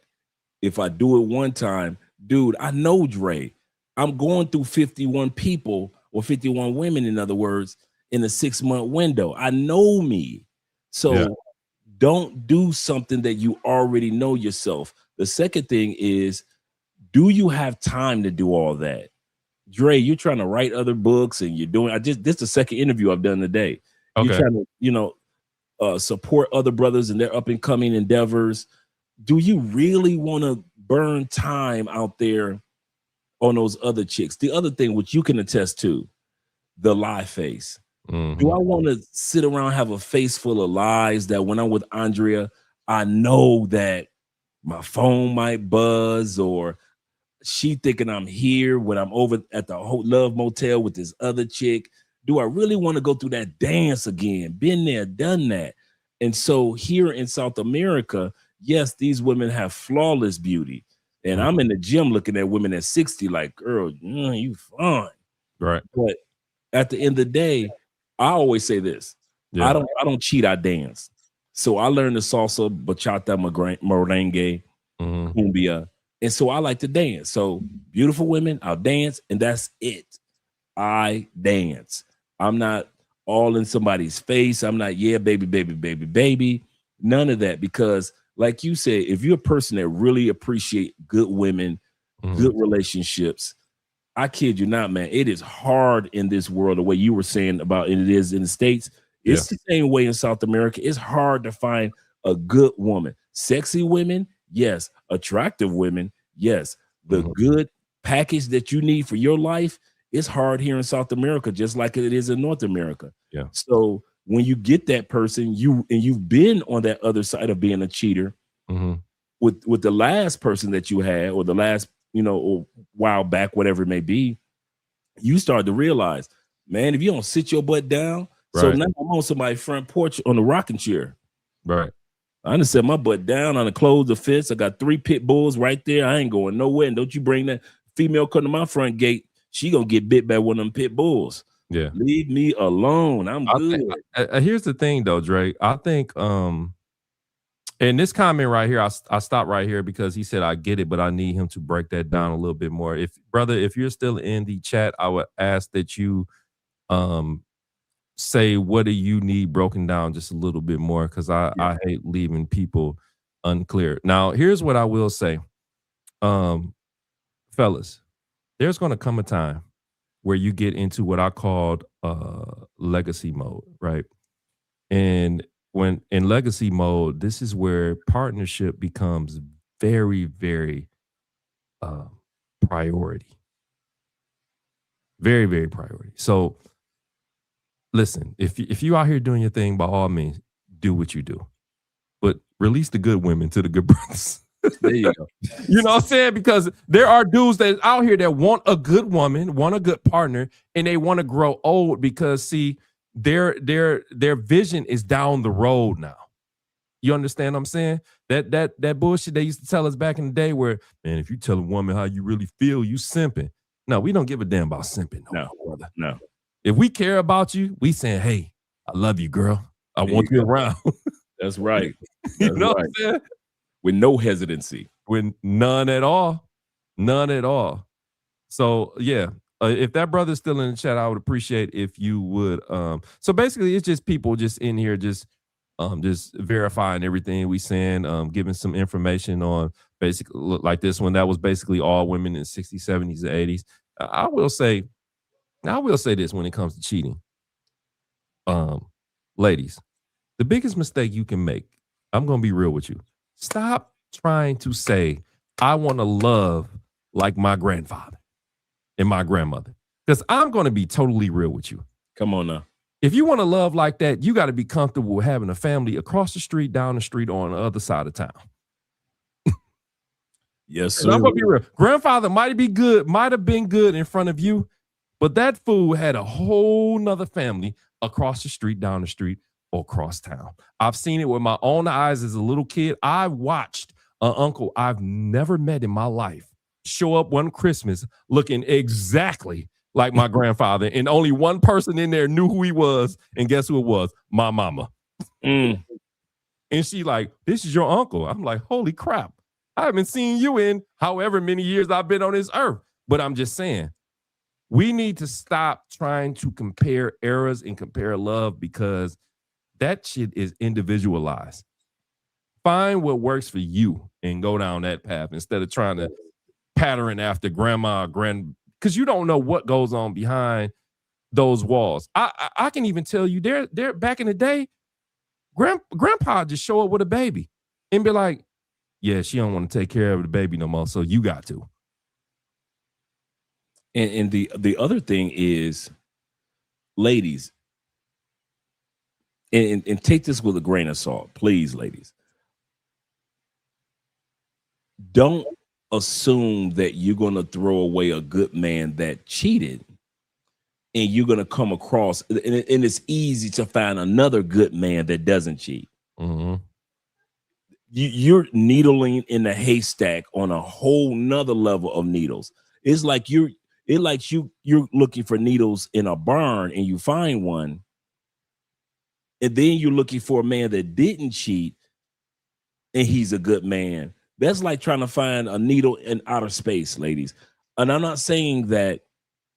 Speaker 2: if I do it one time, dude, I know Dre. I'm going through 51 people or 51 women, in other words, in a 6-month window. I know me.
Speaker 1: Yeah.
Speaker 2: So don't do something that you already know yourself. The second thing is, do you have time to do all that? Dre, you're trying to write other books and you're doing, this is the second interview I've done today. You're
Speaker 1: Okay.
Speaker 2: trying to, support other brothers in their up and coming endeavors. Do you really want to burn time out there on those other chicks? The other thing, which you can attest to, the lie face. Do I
Speaker 1: Mhm.
Speaker 2: want to sit around have a face full of lies that when I'm with Andrea, I know that my phone might buzz or she thinking I'm here when I'm over at the Love Motel with this other chick? Do I really want to go through that dance again? Been there, done that. And so here in South America, yes, these women have flawless beauty. And
Speaker 1: Mhm.
Speaker 2: I'm in the gym looking at women at 60, like, girl, you fine.
Speaker 1: Right.
Speaker 2: But at the end of the day, I always say this:
Speaker 1: Yeah.
Speaker 2: I don't cheat, I dance. So I learned the salsa, bachata, merengue,
Speaker 1: Mhm.
Speaker 2: cumbia. And so I like to dance. So beautiful women, I'll dance, and that's it. I dance. I'm not all in somebody's face. I'm not, yeah, baby, baby, baby, baby. None of that. Because, like you said, if you're a person that really appreciate good women, good
Speaker 1: Mhm.
Speaker 2: relationships, I kid you not, man. It is hard in this world, the way you were saying about it is in the States.
Speaker 1: Yeah.
Speaker 2: It's the same way in South America. It's hard to find a good woman. Sexy women, yes. Attractive women, yes. The
Speaker 1: Mhm.
Speaker 2: good package that you need for your life, it's hard here in South America, just like it is in North America.
Speaker 1: Yeah.
Speaker 2: So when you get that person, you've been on that other side of being a cheater,
Speaker 1: Mhm.
Speaker 2: with the last person that you had or the last, or while back, whatever it may be, you start to realize, man, if you don't sit your butt down. So
Speaker 1: Right.
Speaker 2: now I'm on somebody's front porch on the rocking chair.
Speaker 1: Right.
Speaker 2: I done set my butt down on the close the fence. I got 3 pit bulls right there. I ain't going nowhere. And don't you bring that female come to my front gate. She gonna get bit by one of them pit bulls.
Speaker 1: Yeah.
Speaker 2: Leave me alone. I'm
Speaker 1: I
Speaker 2: good.
Speaker 1: think here's the thing though, Dre. I think and this comment right here, I stopped right here because he said I get it, but I need him to break that down a little bit more. If brother, if you're still in the chat, I would ask that you um say what do you need broken down just a little bit more because
Speaker 2: Yeah.
Speaker 1: I hate leaving people unclear. Now, here's what I will say. Um, fellas, there's gonna come a time where you get into what I called legacy mode, right? And when in legacy mode, this is where partnership becomes very, very uh, priority. Very, very priority. So listen, if you out here doing your thing, by all means, do what you do. But release the good women to the good brothers.
Speaker 2: There you go.
Speaker 1: You know what I'm saying? Because there are dudes that out here that want a good woman, want a good partner, and they want to grow old because see, their vision is down the road now. You understand what I'm saying? That bullshit they used to tell us back in the day where, man, if you tell a woman how you really feel, you simping. No, we don't give a damn about simping no
Speaker 2: No,
Speaker 1: more, brother.
Speaker 2: no.
Speaker 1: If we care about you, we saying, hey, I love you, girl. I
Speaker 2: There you
Speaker 1: want you
Speaker 2: go.
Speaker 1: around.
Speaker 2: That's right.
Speaker 1: You
Speaker 2: That's
Speaker 1: know what
Speaker 2: right.
Speaker 1: I'm saying?
Speaker 2: With no hesitancy.
Speaker 1: With none at all. None at all. So yeah, if that brother's still in the chat, I would appreciate if you would. So basically, it's just people just in here, just verifying everything we saying, giving some information on basically like this one that was basically all women in the 60s, 70s, and 80s. I will say, I will say this when it comes to cheating, um, ladies, the biggest mistake you can make. I'm gonna be real with you. Stop trying to say I want to love like my grandfather and my grandmother. Because I'm going to be totally real with you.
Speaker 2: Come on now.
Speaker 1: If you want to love like that, you got to be comfortable with having a family across the street, down the street, or on the other side of town.
Speaker 2: Yes,
Speaker 1: And I'm
Speaker 2: sir.
Speaker 1: going to be real. Grandfather might have been good in front of you, but that fool had a whole nother family across the street, down the street, or across town. I've seen it with my own eyes as a little kid. I watched an uncle I've never met in my life show up one Christmas looking exactly like my grandfather, and only one person in there knew who he was, and guess who it was? My mama.
Speaker 2: Mm.
Speaker 1: And she like, this is your uncle. I'm like, holy crap. I haven't seen you in however many years I've been on this earth. But I'm just saying, we need to stop trying to compare eras and compare love, because that shit is individualized. Find what works for you and go down that path instead of trying to pattern after grandma or because you don't know what goes on behind those walls. I can even tell you there back in the day, grandpa just show up with a baby and be like, yeah, she don't want to take care of the baby no more, so you got to.
Speaker 2: And the other thing is, ladies, and take this with a grain of salt, please, ladies. Don't assume that you're going to throw away a good man that cheated, and you're going to come across, and it's easy to find another good man that doesn't cheat.
Speaker 1: Mm-hmm.
Speaker 2: You're needling in the haystack on a whole nother level of needles. It's like you're looking for needles in a barn, and you find one, and then you're looking for a man that didn't cheat, and he's a good man. That's like trying to find a needle in outer space, ladies. And I'm not saying that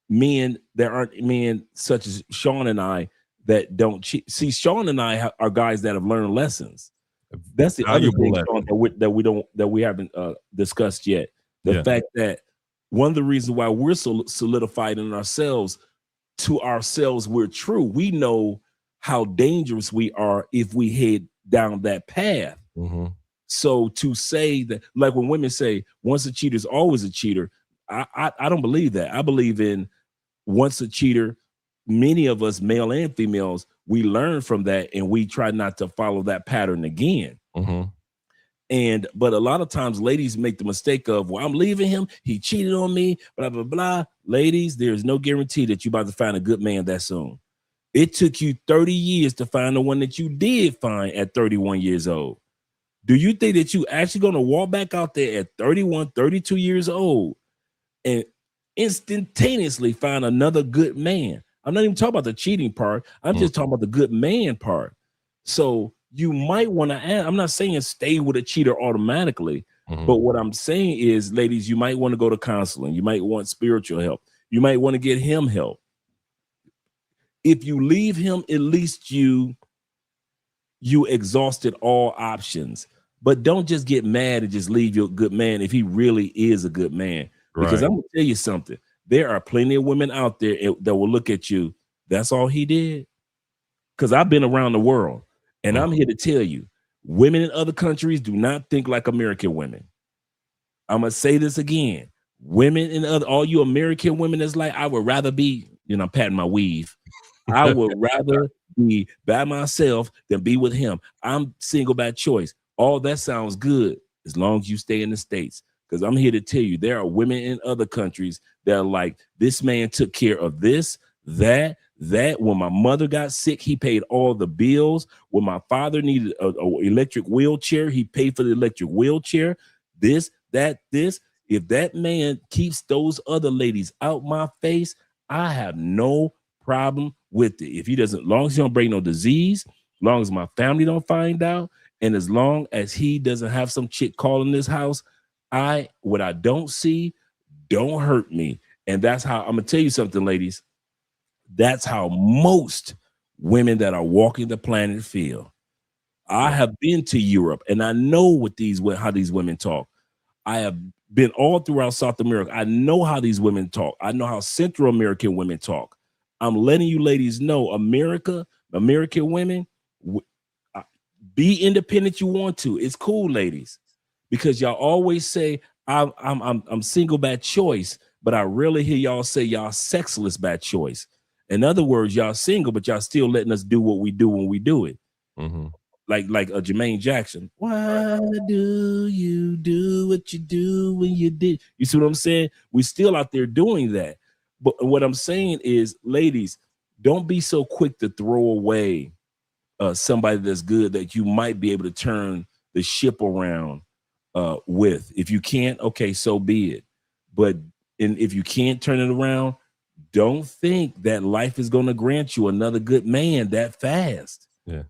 Speaker 2: there aren't men such as Sean and I that don't cheat. See, Sean and I are guys that have learned lessons. That's the other thing, Sean, that we haven't discussed yet. The fact that one of the reasons why we're so solidified in ourselves, to ourselves, we're true. We know how dangerous we are if we head down that path.
Speaker 1: Mm-hmm.
Speaker 2: So to say that, like when women say once a cheater is always a cheater, I don't believe that. I believe in once a cheater, many of us, male and females, we learn from that and we try not to follow that pattern again.
Speaker 1: Mm-hmm.
Speaker 2: But a lot of times ladies make the mistake of, well, I'm leaving him, he cheated on me, blah, blah, blah. Ladies, there's no guarantee that you're about to find a good man that soon. It took you 30 years to find the one that you did find at 31 years old. Do you think that you actually going to walk back out there at 31, 32 years old and instantaneously find another good man? I'm not even talking about the cheating part. I'm just talking about the good man part. So you might want to add, I'm not saying stay with a cheater automatically, but what I'm saying is, ladies, you might want to go to counseling. You might want spiritual help. You might want to get him help. If you leave him, at least you exhausted all options. But don't just get mad and just leave your good man if he really is a good man. Because I'm gonna tell you something. There are plenty of women out there that will look at you. That's all he did. Because I've been around the world, and I'm here to tell you, women in other countries do not think like American women. I'm gonna say this again. Women in all you American women is like, I would rather be, I'm patting my weave. I would rather be by myself than be with him. I'm single by choice. All that sounds good as long as you stay in the States. Because I'm here to tell you, there are women in other countries that are like, this man took care of this, that. When my mother got sick, he paid all the bills. When my father needed an electric wheelchair, he paid for the electric wheelchair. This, that, this. If that man keeps those other ladies out my face, I have no problem with it. If he doesn't, long as he don't bring no disease, long as my family don't find out, and as long as he doesn't have some chick calling this house, what I don't see don't hurt me. And that's how I'm gonna tell you something, ladies. That's how most women that are walking the planet feel. I
Speaker 1: Yeah.
Speaker 2: have been to Europe and I know how these women talk. I have been all throughout South America. I know how these women talk. I know how Central American women talk. I'm letting you ladies know, American women, uh, be independent you want to. It's cool, ladies, because y'all always say I'm single by choice, but I rarely hear y'all say y'all sexless by choice. In other words, y'all single, but y'all still letting us do what we do when we do it.
Speaker 1: Mm-hmm.
Speaker 2: Like a Jermaine Jackson. Why do you do what you do when you did? You see what I'm saying? We still out there doing that. But what I'm saying is, ladies, don't be so quick to throw away somebody that's good that you might be able to turn the ship around with. If you can't, okay, so be it. But if you can't turn it around, don't think that life is going to grant you another good man that fast.
Speaker 1: Yeah.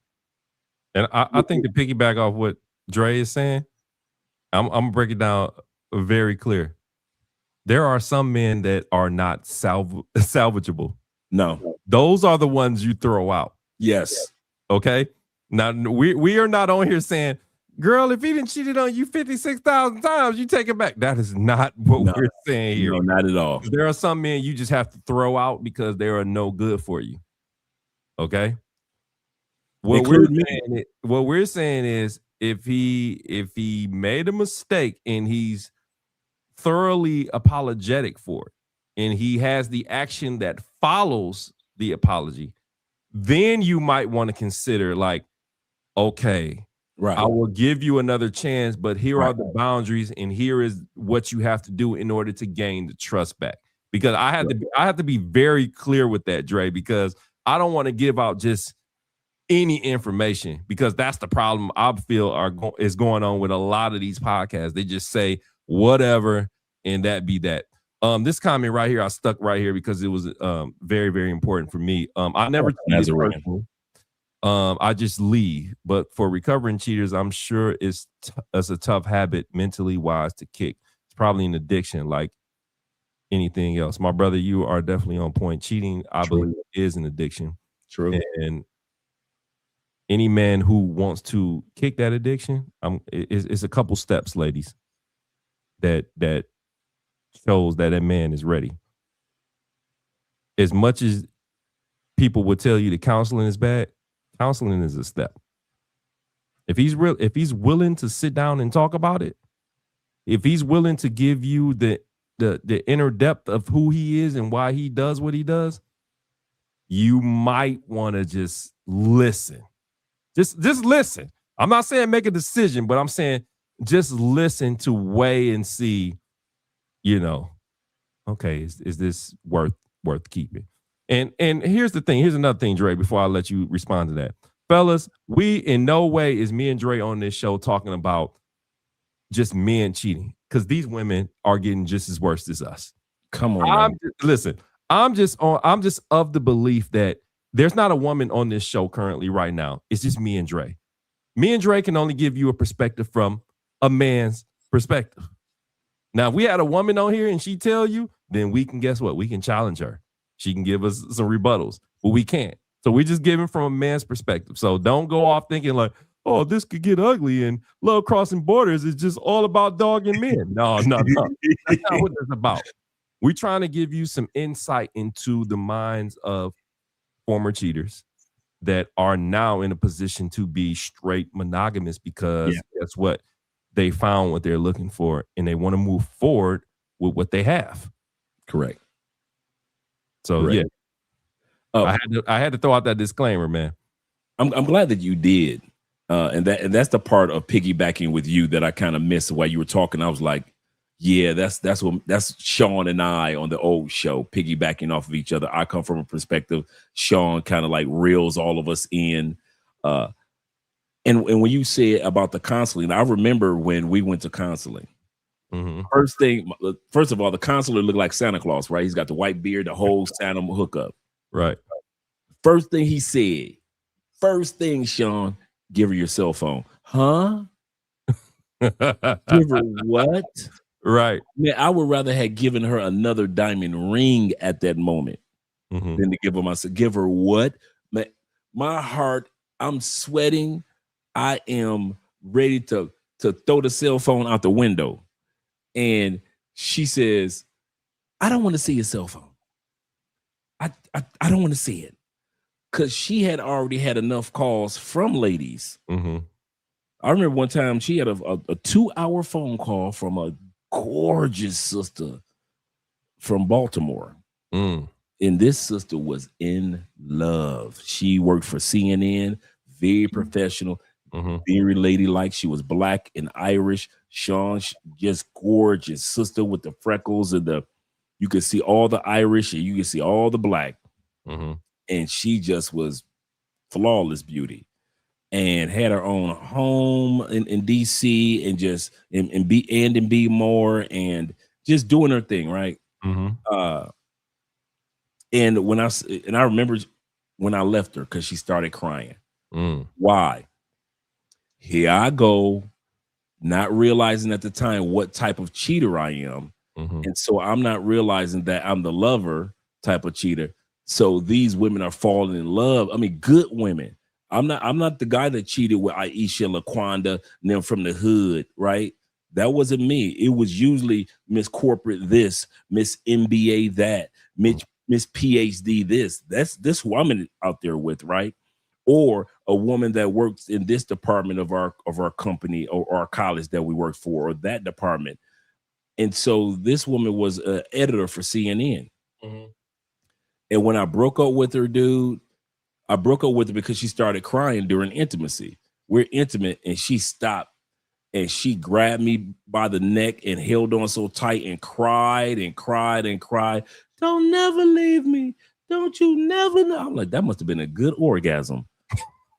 Speaker 1: And I think to piggyback off what Dre is saying, I'm gonna break it down very clear. There are some men that are not salvageable.
Speaker 2: No.
Speaker 1: Those are the ones you throw out.
Speaker 2: Yes.
Speaker 1: Okay. Now we are not on here saying, girl, if he didn't cheated on you 56,000 times, you take it back. That is not what we're saying here.
Speaker 2: No, not at all.
Speaker 1: There are some men you just have to throw out because they are no good for you. Okay. What we're saying is if he made a mistake and he's thoroughly apologetic for it and he has the action that follows the apology, then you might want to consider like, okay,
Speaker 2: right,
Speaker 1: I will give you another chance, but here are the boundaries and here is what you have to do in order to gain the trust back. Because I have to be very clear with that, Dre, because I don't want to give out just any information, because that's the problem I feel is going on with a lot of these podcasts. They just say whatever and that be that. This comment right here, I stuck right here because it was very, very important for me. I never cheated personally. I just leave. But for recovering cheaters, I'm sure it's a tough habit mentally wise to kick. It's probably an addiction like anything else. My brother, you are definitely on point. Cheating, I believe, is an addiction.
Speaker 2: True.
Speaker 1: And any man who wants to kick that addiction, it's a couple steps, ladies, that shows that man is ready. As much as people would tell you that counseling is bad, counseling is a step. If he's willing to sit down and talk about it, if he's willing to give you the inner depth of who he is and why he does what he does, you might want to just listen. Just listen. I'm not saying make a decision, but I'm saying just listen to weigh and see, okay, is this worth keeping? And here's the thing. Here's another thing, Dre, before I let you respond to that. Fellas, we in no way is me and Dre on this show talking about just men cheating, because these women are getting just as worse as us.
Speaker 2: Come on.
Speaker 1: I'm just of the belief that there's not a woman on this show currently right now. It's just me and Dre. Me and Dre can only give you a perspective from a man's perspective. Now, if we had a woman on here and she tell you, then we can, guess what? We can challenge her. She can give us some rebuttals, but we can't. So we just giving from a man's perspective. So don't go off thinking like, oh, this could get ugly and love crossing borders is just all about dogging men. No. That's not what it's about. We're trying to give you some insight into the minds of former cheaters that are now in a position to be straight monogamous because that's what they found what they're looking for, and they want to move forward with what they have.
Speaker 2: Correct.
Speaker 1: So I had to throw out that disclaimer, man.
Speaker 2: I'm glad that you did, and that's the part of piggybacking with you that I kind of missed while you were talking. I was like, yeah, that's Sean and I on the old show, piggybacking off of each other. I come from a perspective. Sean kind of like reels all of us in. And when you said about the counseling, I remember when we went to counseling.
Speaker 1: Mm-hmm.
Speaker 2: First of all, the counselor looked like Santa Claus, right? He's got the white beard, the whole Santa hookup.
Speaker 1: Right.
Speaker 2: First thing he said, Sean, give her your cell phone. Huh? Give her what?
Speaker 1: Right.
Speaker 2: Man, I would rather have given her another diamond ring at that moment
Speaker 1: Mhm.
Speaker 2: than to give her myself. Give her what? Man, my heart, I'm sweating. I am ready to throw the cell phone out the window. And she says, I don't want to see your cell phone. I don't want to see it. Because she had already had enough calls from ladies.
Speaker 1: Mhm.
Speaker 2: I remember one time she had a 2-hour phone call from a gorgeous sister from Baltimore.
Speaker 1: Mm.
Speaker 2: And this sister was in love. She worked for CNN, very professional,
Speaker 1: Mhm.
Speaker 2: very ladylike. She was black and Irish. Sean, just gorgeous sister with the freckles and you could see all the Irish and you could see all the black.
Speaker 1: Mhm.
Speaker 2: And she just was flawless beauty and had her own home in DC and just and be more and just doing her thing, right?
Speaker 1: Mhm.
Speaker 2: Uh and I remember when I left her because she started crying.
Speaker 1: Mm.
Speaker 2: Why? Here I go, not realizing at the time what type of cheater I am.
Speaker 1: Mhm.
Speaker 2: And so I'm not realizing that I'm the lover type of cheater. So these women are falling in love. I mean, good women. I'm not the guy that cheated with Aisha, LaQuanda, and them from the hood, right? That wasn't me. It was usually Miss Corporate this, Miss MBA that,
Speaker 1: Mhm.
Speaker 2: Miss PhD this. That's this who I'm out there with, right? Or a woman that works in this department of our company or our college that we work for, or that department. And so this woman was an editor for CNN.
Speaker 1: Mhm.
Speaker 2: And when I broke up with her, dude, I broke up with her because she started crying during intimacy. We're intimate, and she stopped and she grabbed me by the neck and held on so tight and cried and cried and cried. Don't never leave me. Don't you never know. I'm like, that must have been a good orgasm.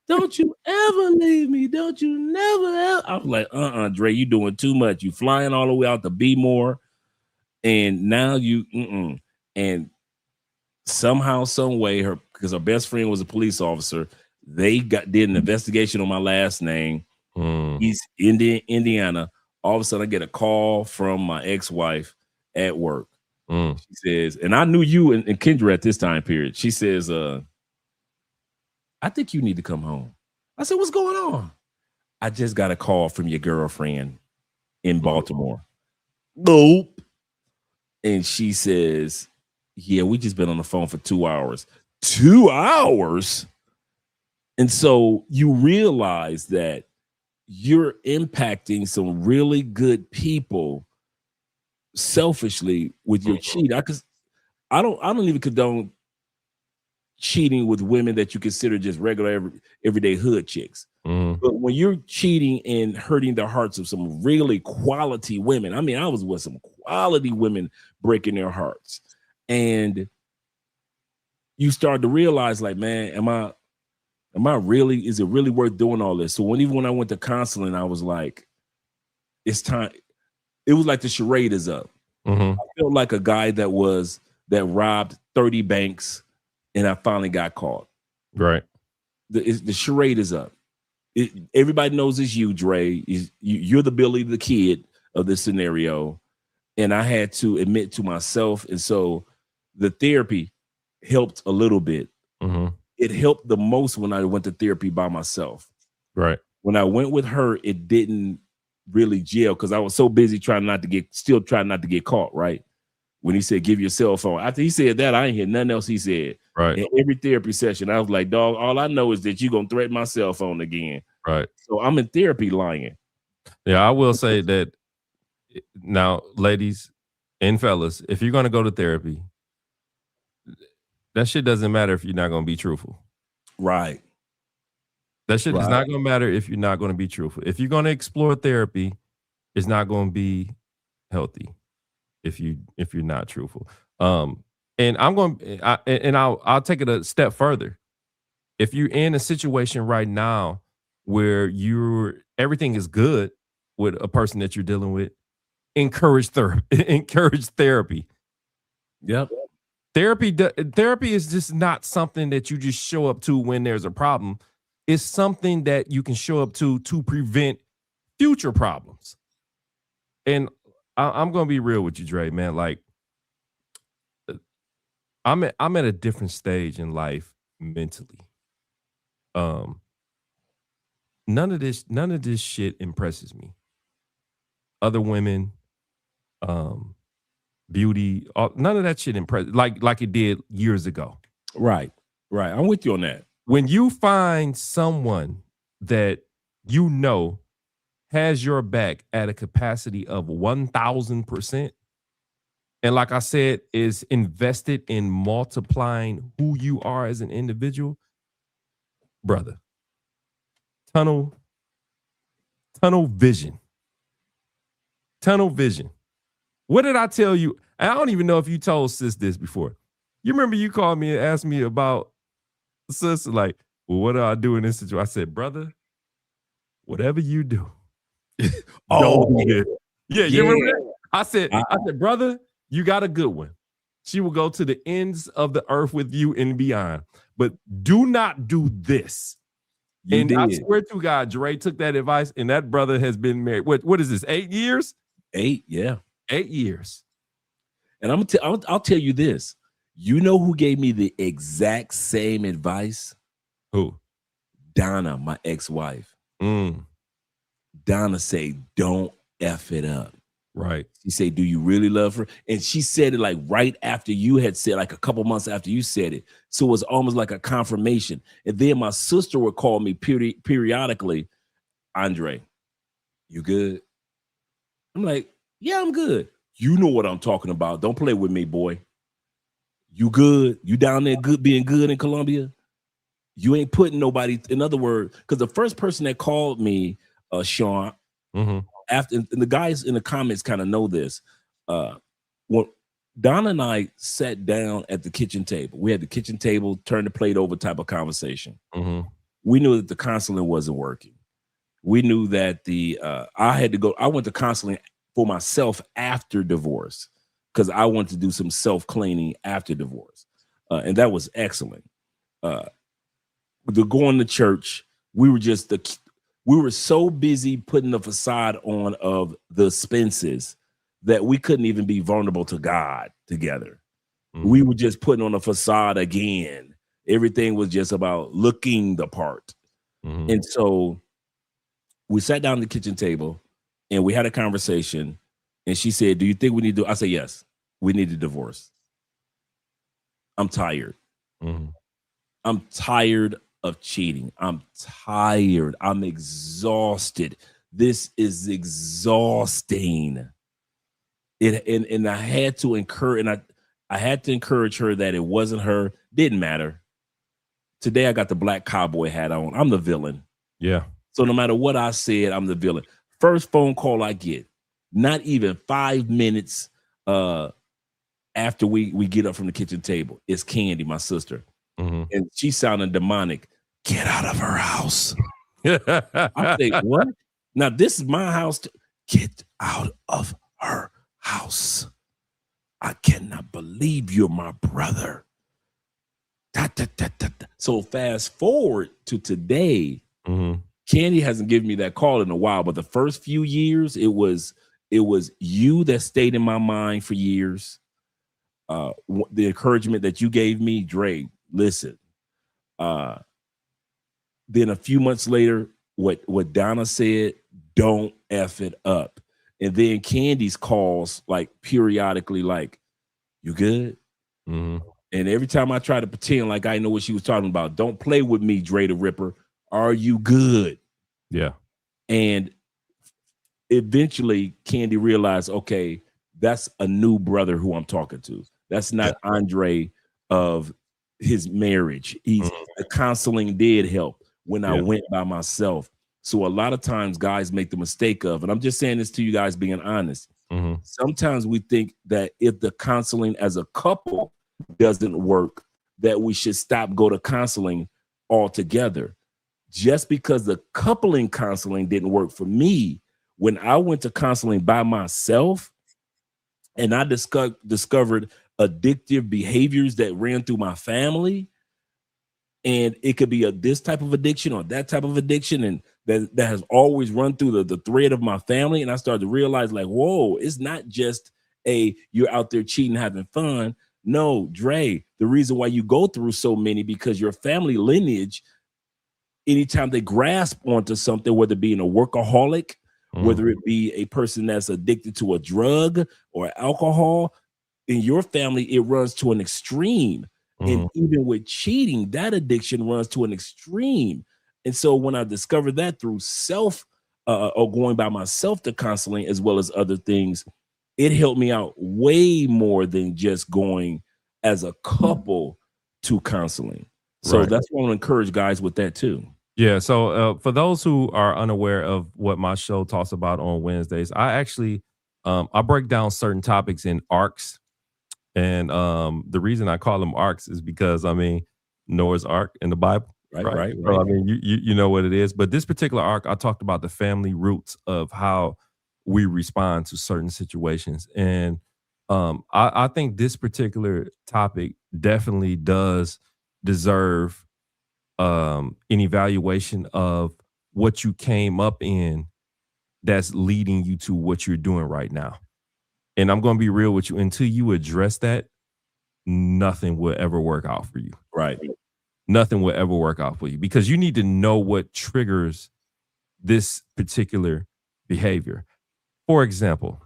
Speaker 2: Don't you ever leave me. Don't you never ever. I was like, Dre, you doing too much. You flying all the way out to be more. And now and somehow, some way, her because her best friend was a police officer, they did an investigation on my last name.
Speaker 1: Mm.
Speaker 2: He's Indiana. All of a sudden, I get a call from my ex-wife at work.
Speaker 1: Mm.
Speaker 2: She says, and I knew you and Kendra at this time period. She says, I think you need to come home. I said, what's going on? I just got a call from your girlfriend in
Speaker 1: Mm.
Speaker 2: Baltimore. Nope. And she says, yeah, we just been on the phone for 2 hours. 2 hours? And so you realize that you're impacting some really good people selfishly with your
Speaker 1: Mhm.
Speaker 2: cheat. I don't even condone cheating with women that you consider just regular everyday hood chicks.
Speaker 1: Mhm.
Speaker 2: But when you're cheating and hurting the hearts of some really quality women, I mean, I was with some quality women breaking their hearts. And you start to realize, like, man, am I really, is it really worth doing all this? So even when I went to counseling, I was like, it's time. It was like the charade is up.
Speaker 1: Mhm.
Speaker 2: I felt like a guy that robbed 30 banks and I finally got caught.
Speaker 1: Right.
Speaker 2: The charade is up. Everybody knows it's you, Dre. You're the Billy the Kid of this scenario. And I had to admit to myself. And so the therapy helped a little bit.
Speaker 1: Mhm.
Speaker 2: It helped the most when I went to therapy by myself.
Speaker 1: Right.
Speaker 2: When I went with her, it didn't really gel because I was so busy still trying not to get caught, right? When he said, give your cell phone. After he said that, I ain't hear nothing else he said.
Speaker 1: Right.
Speaker 2: In every therapy session, I was like, dog, all I know is that you're going to threaten my cell phone again.
Speaker 1: Right.
Speaker 2: So I'm in therapy lying.
Speaker 1: Yeah, I will say that now, ladies and fellas, if you're gonna go to therapy, that shit doesn't matter if you're not gonna be truthful.
Speaker 2: Right.
Speaker 1: That shit is
Speaker 2: Right.
Speaker 1: not gonna matter if you're not gonna be truthful. If you're gonna explore therapy, it's not gonna be healthy if you're not truthful. And I'm going and I'll take it a step further. If you're in a situation right now where you're everything is good with a person that you're dealing with, encourage therapy. Encourage therapy.
Speaker 2: Yep.
Speaker 1: Therapy is just not something that you just show up to when there's a problem. It's something that you can show up to prevent future problems. And I'm gonna be real with you, Dre, man. Like, I'm at a different stage in life mentally. Um, none of this shit impresses me. Other women, um, beauty, none of that shit impresses like it did years ago.
Speaker 2: Right. Right. I'm with you on that.
Speaker 1: When you find someone that you know has your back at a capacity of 1000%, and like I said, is invested in multiplying who you are as an individual, brother. Tunnel, tunnel vision. Tunnel vision. What did I tell you? I don't even know if you told sis this before. You remember you called me and asked me about sis, like, well, what do I do in this situation? I said, brother, whatever you do, don't
Speaker 2: Oh,
Speaker 1: do this. Yeah, you remember
Speaker 2: yeah.
Speaker 1: that? I said, brother, you got a good one. She will go to the ends of the earth with you and beyond. But do not do this.
Speaker 2: You
Speaker 1: And I
Speaker 2: did.
Speaker 1: swear to God, Dre took that advice, and that brother has been married. What is this? 8 years?
Speaker 2: 8, yeah.
Speaker 1: 8 years.
Speaker 2: And I'll tell you this. You know who gave me the exact same advice?
Speaker 1: Who?
Speaker 2: Donna, my ex-wife.
Speaker 1: Mm,
Speaker 2: Donna said, don't F it up.
Speaker 1: right.
Speaker 2: She said, do you really love her? And she said it like right after you had said, like a couple months after you said it. So it was almost like a confirmation. And then my sister would call me periodically, Andre, you good? I'm like, yeah, I'm good. You know what I'm talking about. Don't play with me, boy. You good? You down there good, being good in Colombia? You ain't putting nobody, in other words, because the first person that called me, Sean,
Speaker 1: Mm-hmm.
Speaker 2: after, and the guys in the comments kind of know this. When Don and I sat down at the kitchen table, we had the kitchen table, turn the plate over type of conversation.
Speaker 1: Mm-hmm.
Speaker 2: We knew that the counseling wasn't working. We knew that I went to counseling for myself after divorce because I wanted to do some self-cleaning after divorce. And that was excellent. Going to church, we were so busy putting the facade on of the Spences that we couldn't even be vulnerable to God together.
Speaker 1: Mm-hmm.
Speaker 2: We were just putting on a facade again. Everything was just about looking the part.
Speaker 1: Mm-hmm.
Speaker 2: And so we sat down at the kitchen table and we had a conversation. And she said, do you think we need to? I said, yes, we need a divorce. I'm tired.
Speaker 1: Mm-hmm.
Speaker 2: I'm tired of cheating. I'm tired. I'm exhausted. This is exhausting. And I had to encourage, and I had to encourage her that it wasn't her. Didn't matter. Today I got the black cowboy hat on. I'm the villain.
Speaker 1: Yeah.
Speaker 2: So no matter what I said, I'm the villain. First phone call I get, not even 5 minutes after we get up from the kitchen table, it's Candy, my sister.
Speaker 1: Mm-hmm.
Speaker 2: And she sounded demonic. Get out of her house. I say, what? Now, this is my house. Get out of her house. I cannot believe you're my brother. Da, da, da, da, da. So fast forward to today,
Speaker 1: Mm-hmm.
Speaker 2: Candy hasn't given me that call in a while, but the first few years, it was you that stayed in my mind for years. The encouragement that you gave me, Dre, listen. Then a few months later, what Donna said, don't F it up. And then Candy's calls like periodically, like, you good?
Speaker 1: Mm-hmm.
Speaker 2: And every time I try to pretend like I know what she was talking about, don't play with me, Dre the Ripper. Are you good?
Speaker 1: Yeah.
Speaker 2: And eventually Candy realized, okay, that's a new brother who I'm talking to. That's not Andre of his marriage. The counseling did help when I went by myself. So a lot of times guys make the mistake of, and I'm just saying this to you guys being honest.
Speaker 1: Mm-hmm.
Speaker 2: Sometimes we think that if the counseling as a couple doesn't work, that we should go to counseling altogether. Just because the coupling counseling didn't work for me, when I went to counseling by myself and I discovered addictive behaviors that ran through my family, and it could be this type of addiction or that type of addiction, and that has always run through the thread of my family. And I started to realize, like, whoa, it's not just you're out there cheating, having fun. No, Dre, the reason why you go through so many, because your family lineage, anytime they grasp onto something, whether it be a workaholic, whether it be a person that's addicted to a drug or alcohol, in your family, it runs to an extreme. And even with cheating, that addiction runs to an extreme. And so when I discovered that through or going by myself to counseling as well as other things, it helped me out way more than just going as a couple to counseling. So that's what I want to encourage guys with that too.
Speaker 1: Yeah. So for those who are unaware of what my show talks about on Wednesdays, I actually I break down certain topics in arcs. And the reason I call them arcs is because, I mean, Noah's Ark in the Bible.
Speaker 2: Right.
Speaker 1: So, I mean, you know what it is. But this particular arc, I talked about the family roots of how we respond to certain situations. And I think this particular topic definitely does deserve an evaluation of what you came up in that's leading you to what you're doing right now. And I'm going to be real with you. Until you address that, nothing will ever work out for you.
Speaker 2: Right.
Speaker 1: Nothing will ever work out for you, because you need to know what triggers this particular behavior. For example,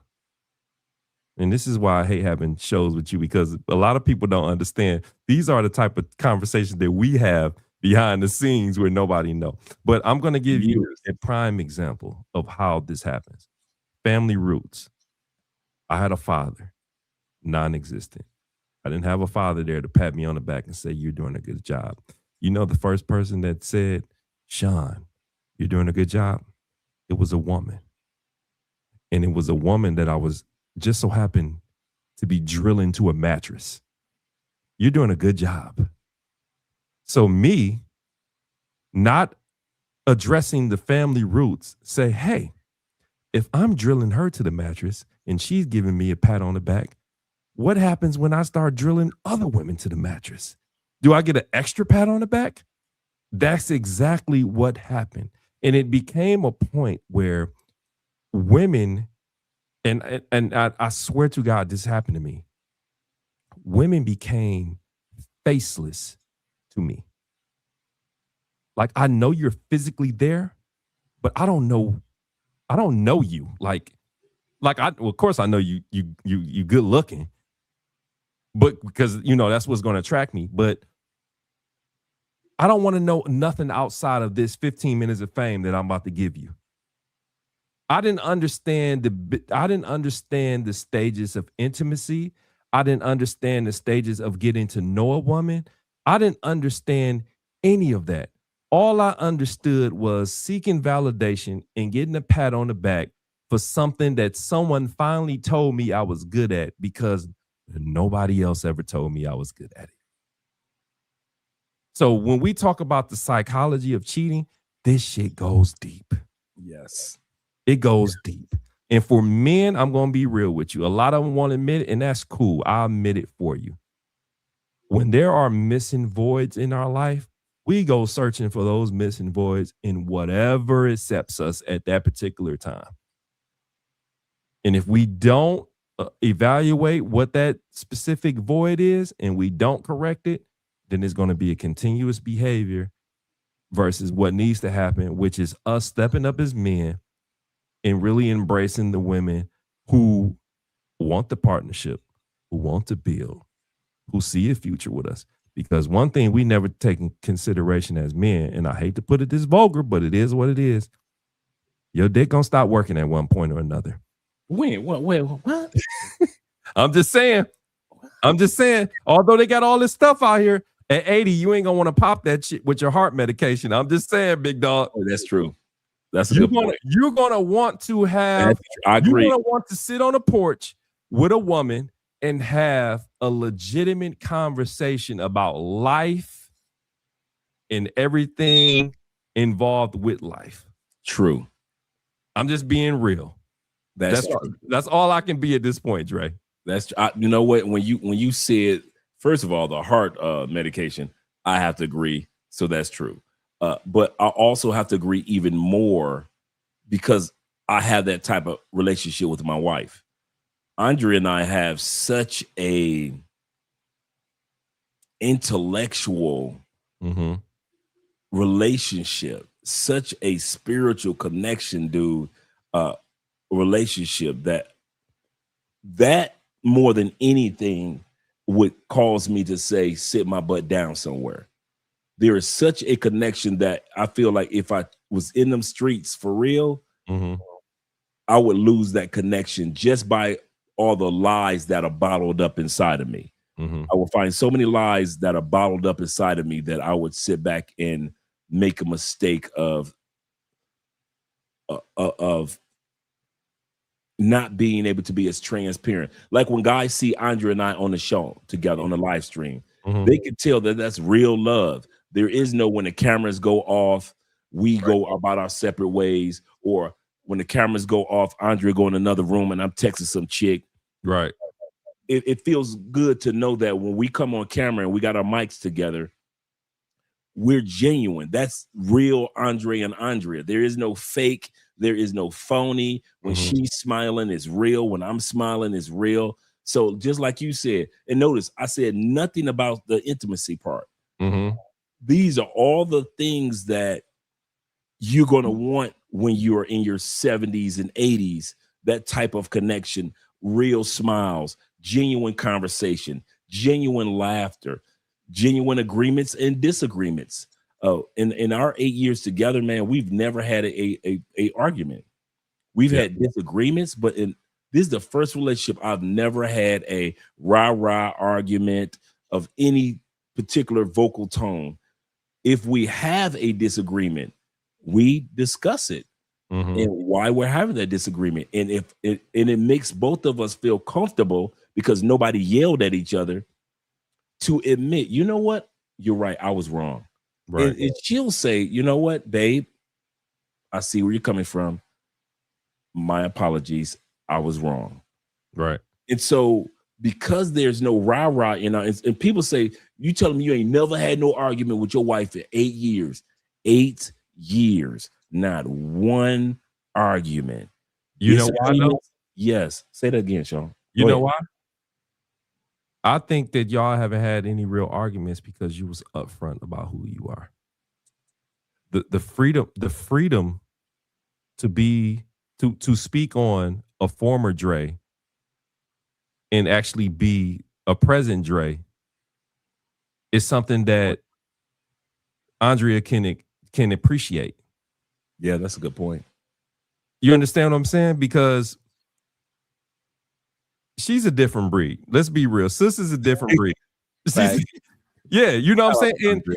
Speaker 1: and this is why I hate having shows with you, because a lot of people don't understand. These are the type of conversations that we have behind the scenes where nobody knows. But I'm going to give you a prime example of how this happens. Family roots. I had a father, non-existent. I didn't have a father there to pat me on the back and say, you're doing a good job. You know, the first person that said, Sean, you're doing a good job, it was a woman. And it was a woman that I was just so happened to be drilling to a mattress. You're doing a good job. So me not addressing the family roots, say, hey, if I'm drilling her to the mattress and she's giving me a pat on the back, what happens when I start drilling other women to the mattress? Do I get an extra pat on the back? That's exactly what happened. And it became a point where women, and I swear to God, this happened to me. Women became faceless to me. Like, I know you're physically there, but I don't know you. Like of course I know you good looking, but because that's what's going to attract me. But I don't want to know nothing outside of this 15 minutes of fame that I'm about to give you. I didn't understand the stages of intimacy. I didn't understand the stages of getting to know a woman. I didn't understand any of that. All I understood was seeking validation and getting a pat on the back for something that someone finally told me I was good at, because nobody else ever told me I was good at it. So when we talk about the psychology of cheating, this shit goes deep.
Speaker 2: Yes.
Speaker 1: It goes deep. And for men, I'm going to be real with you. A lot of them won't admit it, and that's cool. I'll admit it for you. When there are missing voids in our life, we go searching for those missing voids in whatever accepts us at that particular time. And if we don't evaluate what that specific void is and we don't correct it, then it's going to be a continuous behavior versus what needs to happen, which is us stepping up as men and really embracing the women who want the partnership, who want to build, who see a future with us. Because one thing we never take in consideration as men, and I hate to put it this vulgar, but it is what it is. Your dick gonna stop working at one point or another.
Speaker 2: Wait, what?
Speaker 1: I'm just saying. Although they got all this stuff out here, at 80, you ain't gonna want to pop that shit with your heart medication. I'm just saying, big dog.
Speaker 2: Oh, that's true. That's a good point.
Speaker 1: You're gonna want to have.
Speaker 2: I agree.
Speaker 1: You're gonna want to sit on a porch with a woman and have a legitimate conversation about life and everything involved with life.
Speaker 2: True.
Speaker 1: I'm just being real. That's all I can be at this point, Dre.
Speaker 2: You know what? When you said, first of all, the heart medication, I have to agree. So that's true. But I also have to agree even more because I have that type of relationship with my wife. Andrea and I have such a intellectual
Speaker 1: Mm-hmm.
Speaker 2: relationship, such a spiritual connection, dude. Uh, relationship that more than anything would cause me to say, sit my butt down somewhere. There is such a connection that I feel like if I was in them streets for real,
Speaker 1: Mm-hmm.
Speaker 2: I would lose that connection just by all the lies that are bottled up inside of me.
Speaker 1: Mm-hmm.
Speaker 2: I will find so many lies that are bottled up inside of me that I would sit back and make a mistake of not being able to be as transparent. Like when guys see Andrea and I on the show together on the live stream,
Speaker 1: Mm-hmm.
Speaker 2: they can tell that that's real love. There is no when the cameras go off, we
Speaker 1: Right.
Speaker 2: go about our separate ways, or when the cameras go off, Andrea go in another room and I'm texting some chick.
Speaker 1: Right.
Speaker 2: It feels good to know that when we come on camera and we got our mics together, we're genuine. That's real Andre and Andrea. There is no fake. There is no phony. When
Speaker 1: Mm-hmm.
Speaker 2: she's smiling, it's real. When I'm smiling, it's real. So just like you said, and notice I said nothing about the intimacy part.
Speaker 1: Mm-hmm.
Speaker 2: These are all the things that you're going to want when you are in your 70s and 80s. That type of connection, real smiles, genuine conversation, genuine laughter, genuine agreements and disagreements. Oh, in our 8 years together, man, we've never had a argument. We've
Speaker 1: Yeah.
Speaker 2: had disagreements, but this is the first relationship I've never had a rah-rah argument of any particular vocal tone. If we have a disagreement, we discuss it
Speaker 1: Mm-hmm.
Speaker 2: and why we're having that disagreement. And if it makes both of us feel comfortable because nobody yelled at each other to admit, you know what, you're right, I was wrong.
Speaker 1: Right.
Speaker 2: And she'll say, you know what, babe, I see where you're coming from. My apologies, I was wrong.
Speaker 1: Right.
Speaker 2: And so because there's no rah-rah in our, and people say, you telling me you ain't never had no argument with your wife in 8 years. 8 years, not one argument.
Speaker 1: You know why though?
Speaker 2: Disagreements, yes. Say that again, Sean.
Speaker 1: You
Speaker 2: Go
Speaker 1: know
Speaker 2: ahead.
Speaker 1: why? I think that y'all haven't had any real arguments because you was upfront about who you are. The freedom to be to speak on a former Dre and actually be a present Dre is something that Andrea can appreciate.
Speaker 2: Yeah, that's a good point.
Speaker 1: You understand what I'm saying? Because she's a different breed. Let's be real. Sister's a different breed.
Speaker 2: Fact.
Speaker 1: She's, yeah, you know what I'm saying? And
Speaker 2: Andrea.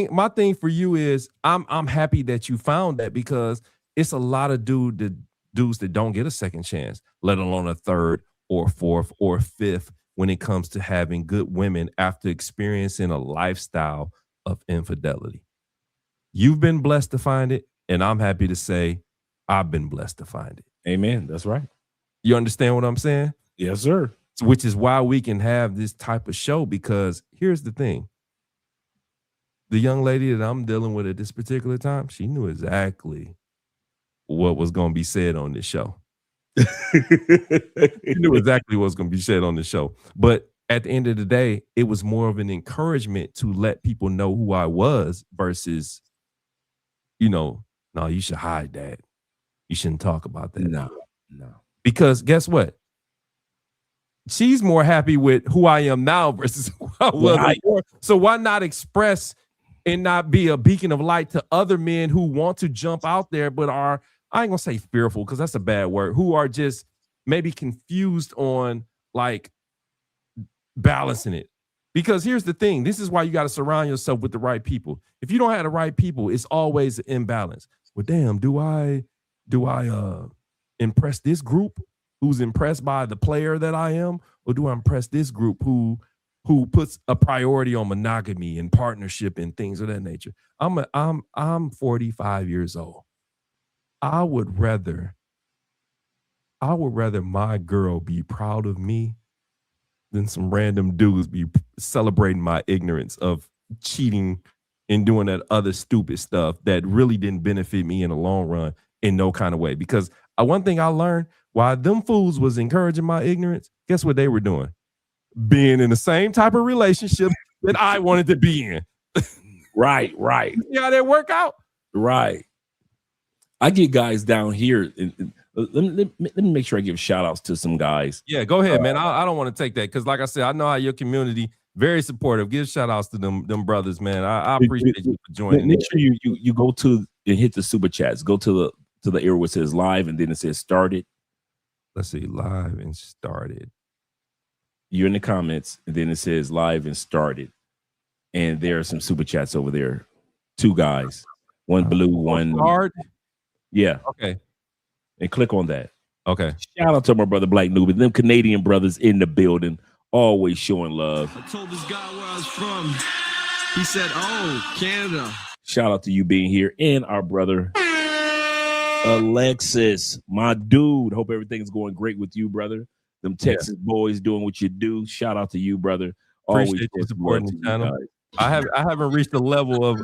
Speaker 1: and my thing for you is I'm happy that you found that because it's a lot of dudes that don't get a second chance, let alone a third or fourth or fifth when it comes to having good women after experiencing a lifestyle of infidelity. You've been blessed to find it, and I'm happy to say I've been blessed to find it.
Speaker 2: Amen. That's right.
Speaker 1: You understand what I'm saying?
Speaker 2: Yes, sir.
Speaker 1: Which is why we can have this type of show because here's the thing. The young lady that I'm dealing with at this particular time, she knew exactly what was going to be said on this show. She knew exactly what was going to be said on the show. But at the end of the day, it was more of an encouragement to let people know who I was versus, no, you should hide that. You shouldn't talk about that.
Speaker 2: No.
Speaker 1: Because guess what? She's more happy with who I am now versus who I was before. So why not express and not be a beacon of light to other men who want to jump out there but are, I ain't gonna say fearful because that's a bad word, who are just maybe confused on like balancing it. Because here's the thing, this is why you got to surround yourself with the right people. If you don't have the right people, it's always an imbalance. Well, damn, do I impress this group who's impressed by the player that I am, or do I impress this group who puts a priority on monogamy and partnership and things of that nature? I'm 45 years old. I would rather my girl be proud of me than some random dudes be celebrating my ignorance of cheating in doing that other stupid stuff that really didn't benefit me in the long run in no kind of way. Because one thing I learned, while them fools was encouraging my ignorance, guess what they were doing? Being in the same type of relationship that I wanted to be in.
Speaker 2: Right.
Speaker 1: You see how that work out?
Speaker 2: Right. I get guys down here. Let me make sure I give shout outs to some guys.
Speaker 1: Yeah, go ahead, man. I don't want to take that because, like I said, I know how your community very supportive. Give shout outs to them brothers, man. I appreciate you for joining.
Speaker 2: Make sure you go to and hit the super chats. Go to the area where it says live and then it says started.
Speaker 1: Let's see, live and started.
Speaker 2: You're in the comments and then it says live and started. And there are some super chats over there. 2 guys, one blue, one
Speaker 1: hard.
Speaker 2: Yeah.
Speaker 1: Okay.
Speaker 2: And click on that.
Speaker 1: Okay.
Speaker 2: Shout out to my brother Black Newbie. Them Canadian brothers in the building, always showing love.
Speaker 3: I told this guy where I was from. He said, "Oh, Canada."
Speaker 2: Shout out to you being here and our brother Alexis, my dude. Hope everything's going great with you, brother. Them Texas boys doing what you do. Shout out to you, brother.
Speaker 1: Appreciate you supporting the channel. I haven't reached the level of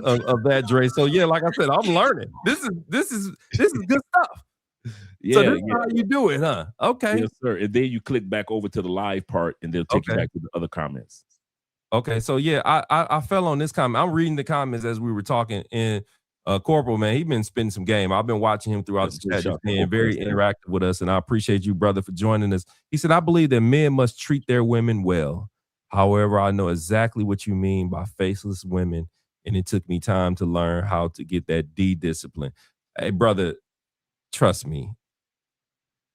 Speaker 1: that, Dre. So yeah, like I said, I'm learning. This is good stuff.
Speaker 2: Yeah,
Speaker 1: so this is how you do it, huh? Okay.
Speaker 2: Yes, sir. And then you click back over to the live part and they'll take you back to the other comments.
Speaker 1: Okay, so yeah, I fell on this comment. I'm reading the comments as we were talking, and Corporal, man, he's been spending some game. I've been watching him throughout the chat, just being very interactive with us, and I appreciate you, brother, for joining us. He said, I believe that men must treat their women well. However, I know exactly what you mean by faceless women, and it took me time to learn how to get that discipline. Hey, brother, trust me.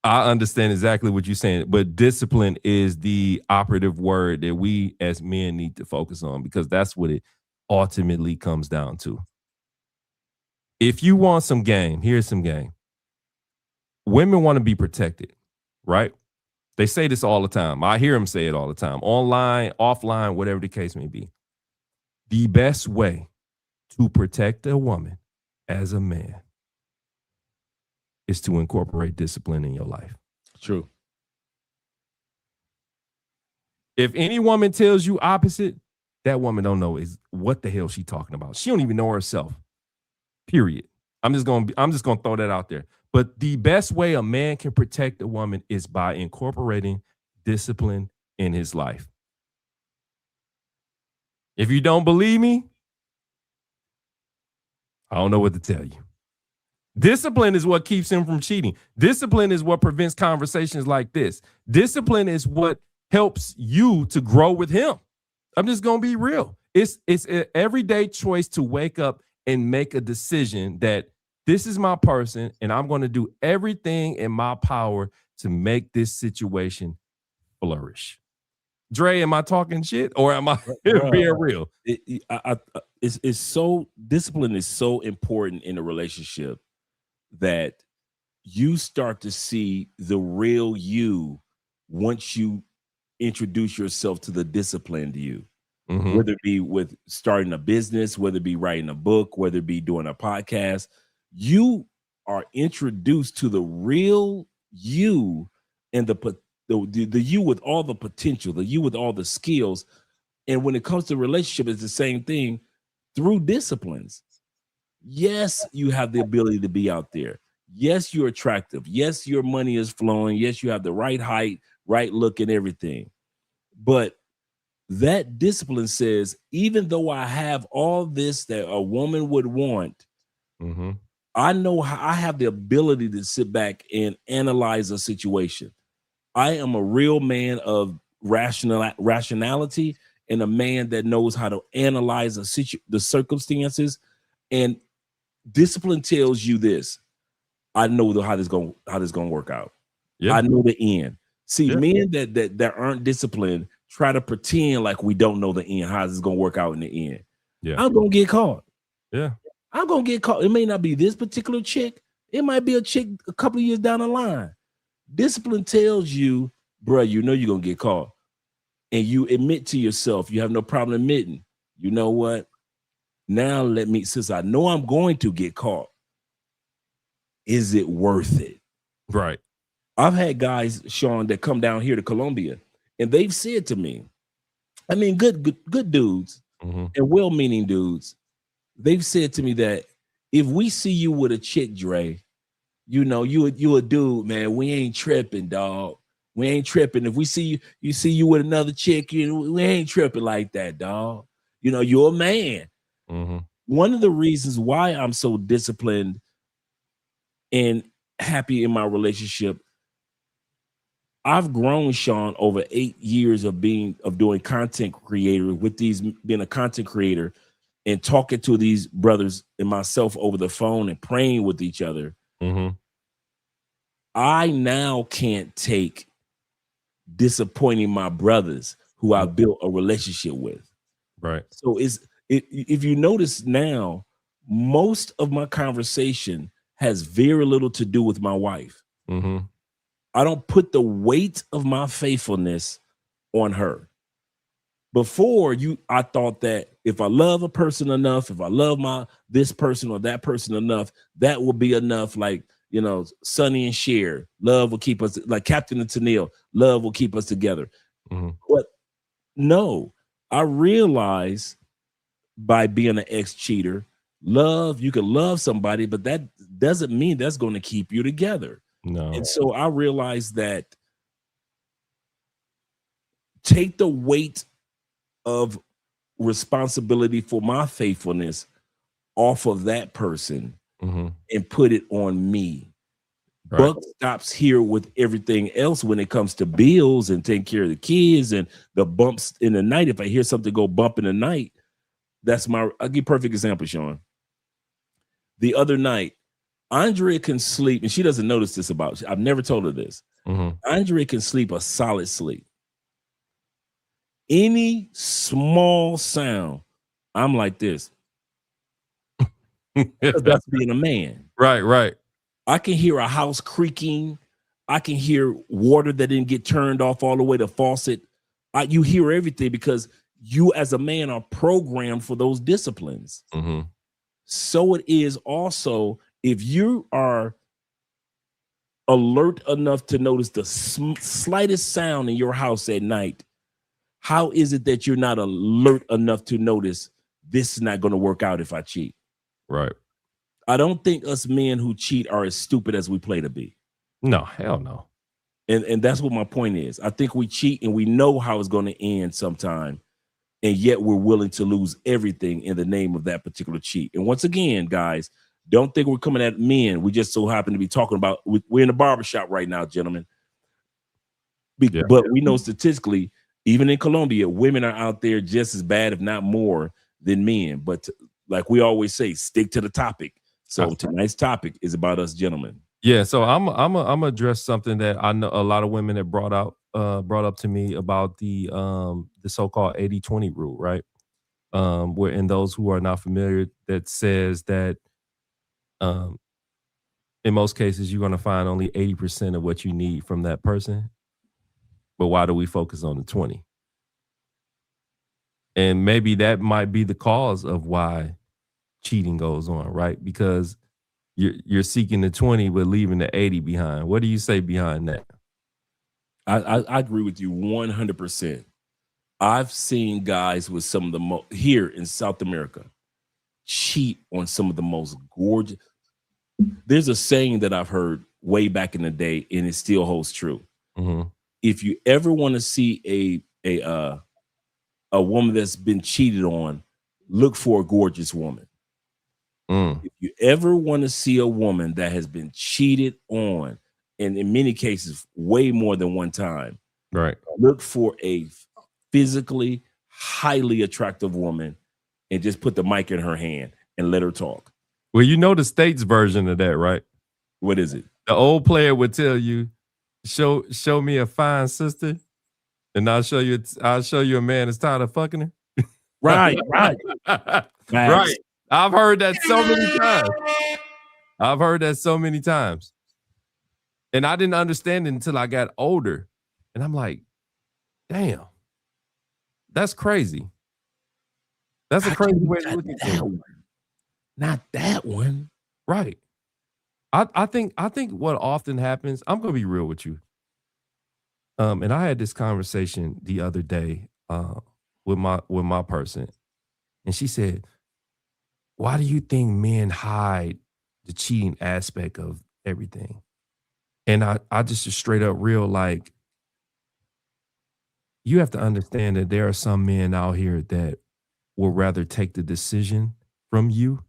Speaker 1: I understand exactly what you're saying, but discipline is the operative word that we as men need to focus on, because that's what it ultimately comes down to. If you want some game, here's some game. Women want to be protected, right? They say this all the time. I hear them say it all the time. Online, offline, whatever the case may be. The best way to protect a woman as a man is to incorporate discipline in your life.
Speaker 2: True.
Speaker 1: If any woman tells you opposite, that woman don't know is what the hell she talking about. She don't even know herself. Period. I'm just gonna throw that out there. But the best way a man can protect a woman is by incorporating discipline in his life. If you don't believe me, I don't know what to tell you. Discipline is what keeps him from cheating. Discipline is what prevents conversations like this. Discipline is what helps you to grow with him. I'm just going to be real. It's an everyday choice to wake up and make a decision that this is my person and I'm going to do everything in my power to make this situation flourish. Dre, am I talking shit or am I being real?
Speaker 2: It's so, discipline is so important in a relationship that you start to see the real you once you introduce yourself to the disciplined you. Mm-hmm. Whether it be with starting a business, whether it be writing a book, whether it be doing a podcast, you are introduced to the real you and the you with all the potential, the you with all the skills. And when it comes to relationship, it's the same thing through disciplines. Yes, you have the ability to be out there. Yes, you're attractive. Yes, your money is flowing. Yes, you have the right height, right look, and everything. But that discipline says, even though I have all this that a woman would want, mm-hmm. I know how I have the ability to sit back and analyze a situation. I am a real man of rationality and a man that knows how to analyze the circumstances. And discipline tells you this. I know how this gonna work out. Yeah. I know the end. See, men that aren't disciplined try to pretend like we don't know the end, how this is gonna work out in the end. Yeah, I'm gonna get caught.
Speaker 1: Yeah,
Speaker 2: I'm gonna get caught. It may not be this particular chick. It might be a chick a couple of years down the line. Discipline tells you, bro, you know you're gonna get caught. And you admit to yourself, you have no problem admitting, you know what? Now since I know I'm going to get caught, is it worth it?
Speaker 1: Right.
Speaker 2: I've had guys, Sean, that come down here to Colombia, and they've said to me, I mean, good dudes, mm-hmm. and well-meaning dudes, they've said to me that if we see you with a chick, Dre, you a dude, man. We ain't tripping, dog. We ain't tripping. If we see you with another chick, we ain't tripping like that, dog. You're a man.
Speaker 1: Mm-hmm.
Speaker 2: One of the reasons why I'm so disciplined and happy in my relationship, I've grown, Sean, over 8 years of doing content creator being a content creator and talking to these brothers and myself over the phone and praying with each other.
Speaker 1: Mm-hmm.
Speaker 2: I now can't take disappointing my brothers who I built a relationship with.
Speaker 1: Right.
Speaker 2: So if you notice now, most of my conversation has very little to do with my wife.
Speaker 1: Mm-hmm.
Speaker 2: I don't put the weight of my faithfulness on her. Before I thought that if I love a person enough, if I love this person or that person enough, that will be enough. Like, Sonny and Cher, love will keep us, like Captain and Tennille, love will keep us together.
Speaker 1: Mm-hmm.
Speaker 2: But no, I realize by being an ex-cheater, you can love somebody, but that doesn't mean that's going to keep you together.
Speaker 1: No.
Speaker 2: And so I realized that take the weight of responsibility for my faithfulness off of that person
Speaker 1: Mm-hmm.
Speaker 2: and put it on me.
Speaker 1: Right.
Speaker 2: Buck stops here with everything else when it comes to bills and taking care of the kids and the bumps in the night. If I hear something go bump in the night, I'll give you a perfect example, Sean. The other night, Andrea can sleep, and she doesn't notice this I've never told her this.
Speaker 1: Mm-hmm.
Speaker 2: Andrea can sleep a solid sleep. Any small sound, I'm like this. That's being a man.
Speaker 1: Right.
Speaker 2: I can hear a house creaking. I can hear water that didn't get turned off all the way to faucet. You hear everything because you as a man are programmed for those disciplines.
Speaker 1: Mm-hmm.
Speaker 2: So it is also if you are alert enough to notice the slightest sound in your house at night, how is it that you're not alert enough to notice this is not going to work out if I cheat?
Speaker 1: Right.
Speaker 2: I don't think us men who cheat are as stupid as we play to be.
Speaker 1: No, hell no.
Speaker 2: And that's what my point is. I think we cheat and we know how it's going to end sometime. And yet we're willing to lose everything in the name of that particular cheat. And once again, guys, don't think we're coming at men. We just so happen to be talking about, we're in the barbershop right now, gentlemen. But we know statistically, even in Colombia, women are out there just as bad, if not more, than men. But like we always say, stick to the topic. So tonight's topic is about us gentlemen.
Speaker 1: Yeah, so I'm address something that I know a lot of women have brought up to me about the so-called 80-20 rule, right? Where in those who are not familiar, that says that in most cases you're going to find only 80% of what you need from that person. But why do we focus on the 20? And maybe that might be the cause of why cheating goes on, right? Because you're seeking the 20 but leaving the 80 behind. What do you say behind that?
Speaker 2: I agree with you 100%. I've seen guys with some of the here in South America cheat on some of the most gorgeous. There's a saying that I've heard way back in the day, and it still holds true.
Speaker 1: Mm-hmm.
Speaker 2: If you ever want to see a woman that's been cheated on, look for a gorgeous woman. If you ever want to see a woman that has been cheated on, and in many cases, way more than one time,
Speaker 1: right,
Speaker 2: look for a physically highly attractive woman and just put the mic in her hand and let her talk.
Speaker 1: Well, you know the States version of that, right?
Speaker 2: What is it?
Speaker 1: The old player would tell you, show me a fine sister, and I'll show you a man that's tired of fucking her.
Speaker 2: Right.
Speaker 1: Right. I've heard that so many times. And I didn't understand it until I got older. And I'm like, damn, that's crazy. That's a crazy way to look at it.
Speaker 2: Not that one.
Speaker 1: Right. I think what often happens, I'm gonna be real with you. And I had this conversation the other day with my person, and she said, why do you think men hide the cheating aspect of everything? And I just straight up real like, you have to understand that there are some men out here that will rather take the decision from you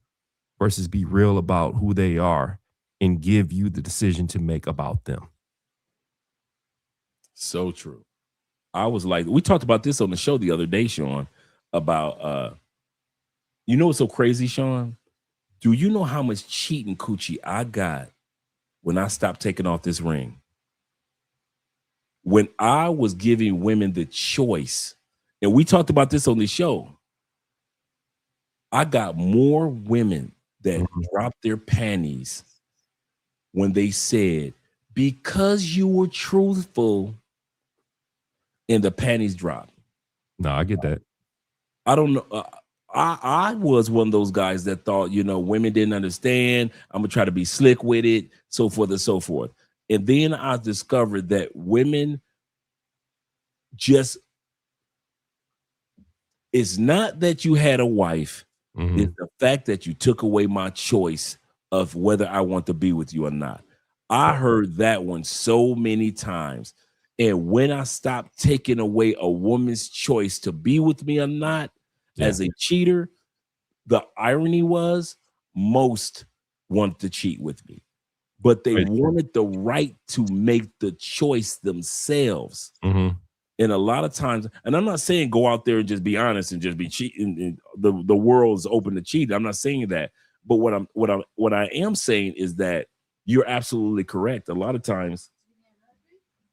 Speaker 1: versus be real about who they are and give you the decision to make about them.
Speaker 2: So true. I was like, we talked about this on the show the other day, Sean, about you know what's so crazy, Sean? Do you know how much cheating coochie I got when I stopped taking off this ring? When I was giving women the choice, and we talked about this on the show, I got more women that
Speaker 1: Mhm.
Speaker 2: dropped their panties when they said, because you were truthful, and the panties dropped.
Speaker 1: No, I get that.
Speaker 2: I don't know. I was one of those guys that thought, women didn't understand. I'm gonna try to be slick with it, so forth and so forth. And then I discovered that women just, it's not that you had a wife, it's
Speaker 1: Mhm.
Speaker 2: the fact that you took away my choice of whether I want to be with you or not. I heard that one so many times. And when I stopped taking away a woman's choice to be with me or not,
Speaker 1: Yeah.
Speaker 2: as a cheater, the irony was most wanted to cheat with me, but they
Speaker 1: Right.
Speaker 2: wanted the right to make the choice themselves.
Speaker 1: Mhm.
Speaker 2: And a lot of times, and I'm not saying go out there and just be honest and just be cheating. And the world's open to cheat. I'm not saying that. But what I am saying is that you're absolutely correct. A lot of times,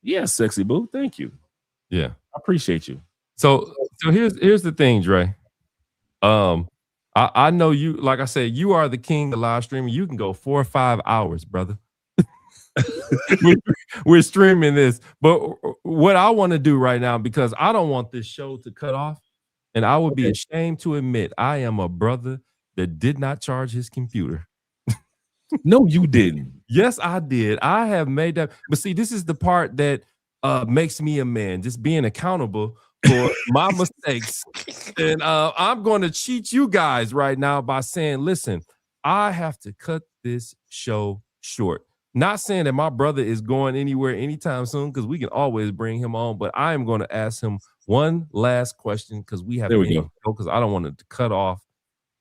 Speaker 2: yeah, sexy boo. Thank you.
Speaker 1: Yeah.
Speaker 2: I appreciate you.
Speaker 1: So here's the thing, Dre. Um, I know you, like I said, you are the king of live streaming. You can go 4 or 5 hours, brother. we're, we're streaming this, but what I want to do right now, because I don't want this show to cut off, and I would be
Speaker 2: Okay.
Speaker 1: ashamed to admit I am a brother that did not charge his computer.
Speaker 2: No, you didn't.
Speaker 1: Yes, I did. I have made that, but see, this is the part that makes me a man, just being accountable for my mistakes. And I'm going to cheat you guys right now by saying, listen, I have to cut this show short. Not saying that my brother is going anywhere anytime soon, because we can always bring him on, but I am going to ask him one last question because we have
Speaker 2: There
Speaker 1: to
Speaker 2: we
Speaker 1: end
Speaker 2: go.
Speaker 1: the show, because I don't want it to cut off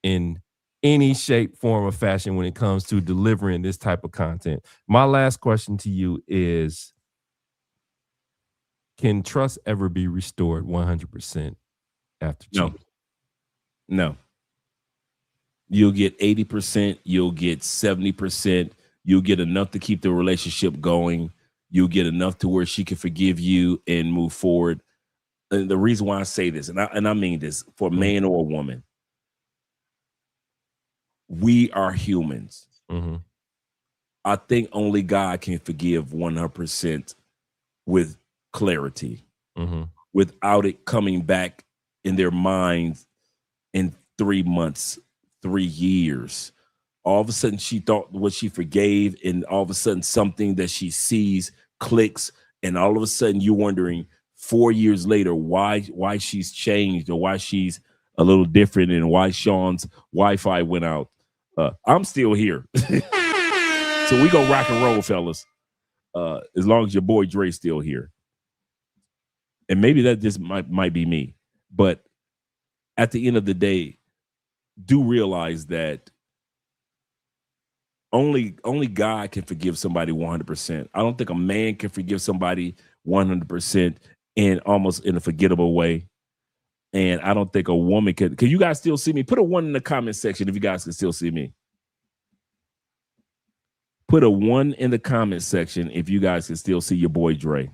Speaker 1: in any shape, form, or fashion when it comes to delivering this type of content. My last question to you is, can trust ever be restored 100% after
Speaker 2: No,
Speaker 1: cheating?
Speaker 2: no. You'll get 80%, you'll get 70%, you'll get enough to keep the relationship going, you'll get enough to where she can forgive you and move forward. And the reason why I say this, and I mean this for a
Speaker 1: Mhm,
Speaker 2: man or a woman, we are humans.
Speaker 1: mhm,
Speaker 2: I think only God can forgive 100% with clarity,
Speaker 1: mhm.
Speaker 2: without it coming back in their minds in 3 months, 3 years. All of a sudden she thought what she forgave, and all of a sudden something that she sees clicks, and all of a sudden you're wondering 4 years later why she's changed, or why she's a little different, and why Sean's Wi-Fi went out. I'm still here. So we go rock and roll, fellas. As long as your boy Dre's still here. And maybe that just might be me. But at the end of the day, do realize that only God can forgive somebody 100%. I don't think a man can forgive somebody 100% in almost in a forgettable way. And I don't think a woman can. Can you guys still see me? Put a 1 in the comment section if you guys can still see me. Put a 1 in the comment section if you guys can still see your boy Dre.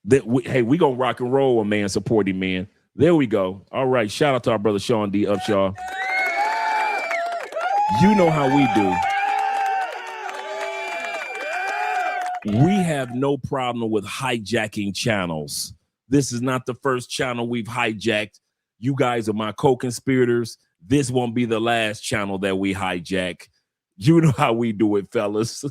Speaker 2: Hey, we gonna rock and roll a man supporting man. There we go. All right. Shout out to our brother Sean D. Upshaw. You know how we do. We have no problem with hijacking channels. This is not the first channel we've hijacked. You guys are my co-conspirators. This won't be the last channel that we hijack. You know how we do it, fellas.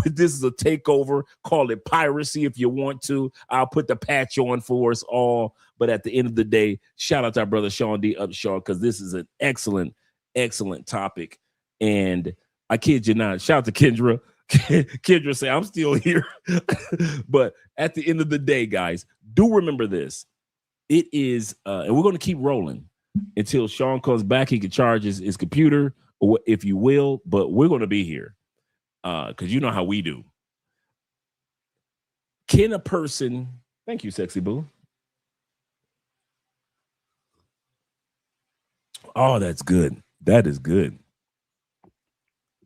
Speaker 2: This is a takeover. Call it piracy if you want to. I'll put the patch on for us all. But at the end of the day, shout out to our brother Sean D. Upshaw, because this is an excellent, excellent topic. And I kid you not. Shout out to Kendra. Kendra say, I'm still here. But at the end of the day, guys, do remember this. It is, and we're going to keep rolling until Sean comes back. He can charge his computer, or if you will, but we're going to be here because you know how we do. Can a person, thank you, sexy boo. Oh, that's good. That is good.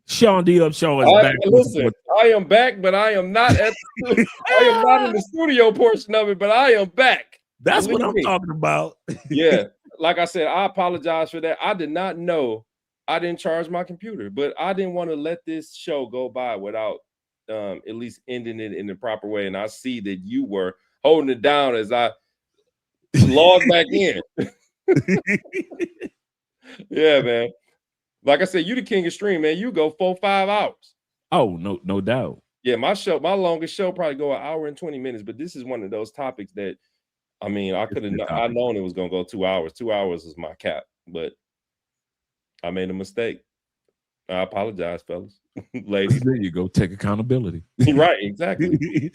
Speaker 2: Sean D. Upshaw is back.
Speaker 1: Listen, I am back, but I am not I am not in the studio portion of it, but I am back.
Speaker 2: That's what I'm talking about.
Speaker 1: Yeah. Like I said, I apologize for that. I did not know I didn't charge my computer, but I didn't want to let this show go by without at least ending it in the proper way. And I see that you were holding it down as I logged back in. Yeah, man. Like I said, you the king of stream, man. You go 4-5 hours.
Speaker 2: Oh, no doubt.
Speaker 1: Yeah, my longest show probably go 1 hour and 20 minutes, but this is one of those topics that, I mean, I could have known it was gonna go 2 hours. 2 hours is my cap, but I made a mistake. I apologize, fellas. Ladies.
Speaker 2: There you go. Take accountability.
Speaker 1: Right, exactly.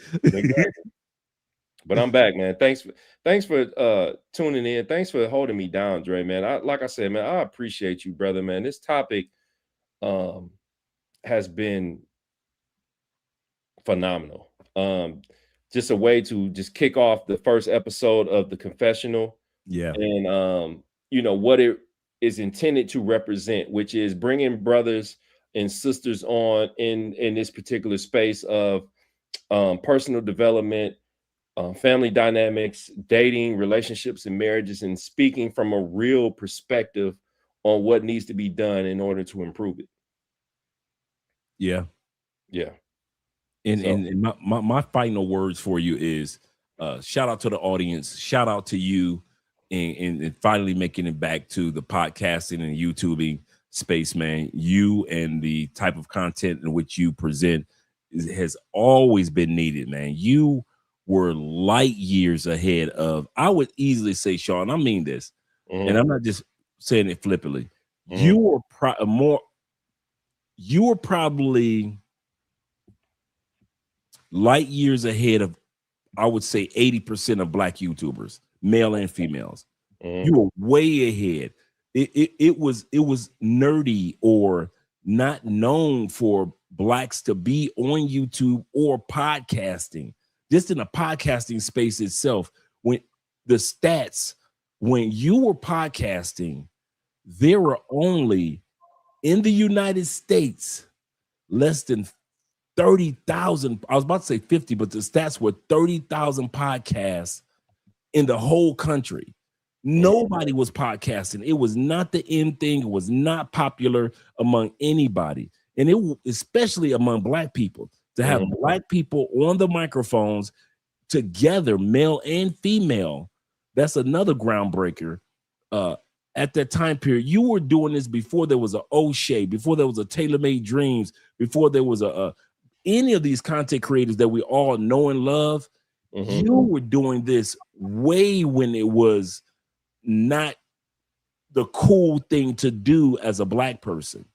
Speaker 1: But I'm back, man. Thanks for tuning in. Thanks for holding me down, Dre, man. Like I said, man, I appreciate you, brother, man. This topic has been phenomenal. Just a way to just kick off the first episode of the Confessional.
Speaker 2: Yeah.
Speaker 1: And you know what it is intended to represent, which is bringing brothers and sisters on in this particular space of personal development, family dynamics, dating, relationships, and marriages, and speaking from a real perspective on what needs to be done in order to improve it.
Speaker 2: Yeah.
Speaker 1: Yeah.
Speaker 2: And my final words for you is shout out to the audience, shout out to you, and finally making it back to the podcasting and YouTubing space, man. You and the type of content in which you present has always been needed, man. You were light years ahead of, I would easily say, Sean, I mean this, and I'm not just saying it flippantly. You were probably light years ahead of, I would say, 80% of Black YouTubers, male and females. You were way ahead. It was nerdy or not known for Blacks to be on YouTube or podcasting. Just in the podcasting space itself, when the stats, when you were podcasting, there were only in the United States less than 30,000. I was about to say 50, but the stats were 30,000 podcasts in the whole country. Nobody was podcasting. It was not the in thing. It was not popular among anybody. And it, especially among Black people, to have Black people on the microphones together, male and female, that's another groundbreaker. At that time period, you were doing this before there was an O'Shea, before there was a Tailor Made Dreams, before there was any of these content creators that we all know and love. You were doing this way when it was not the cool thing to do as a Black person.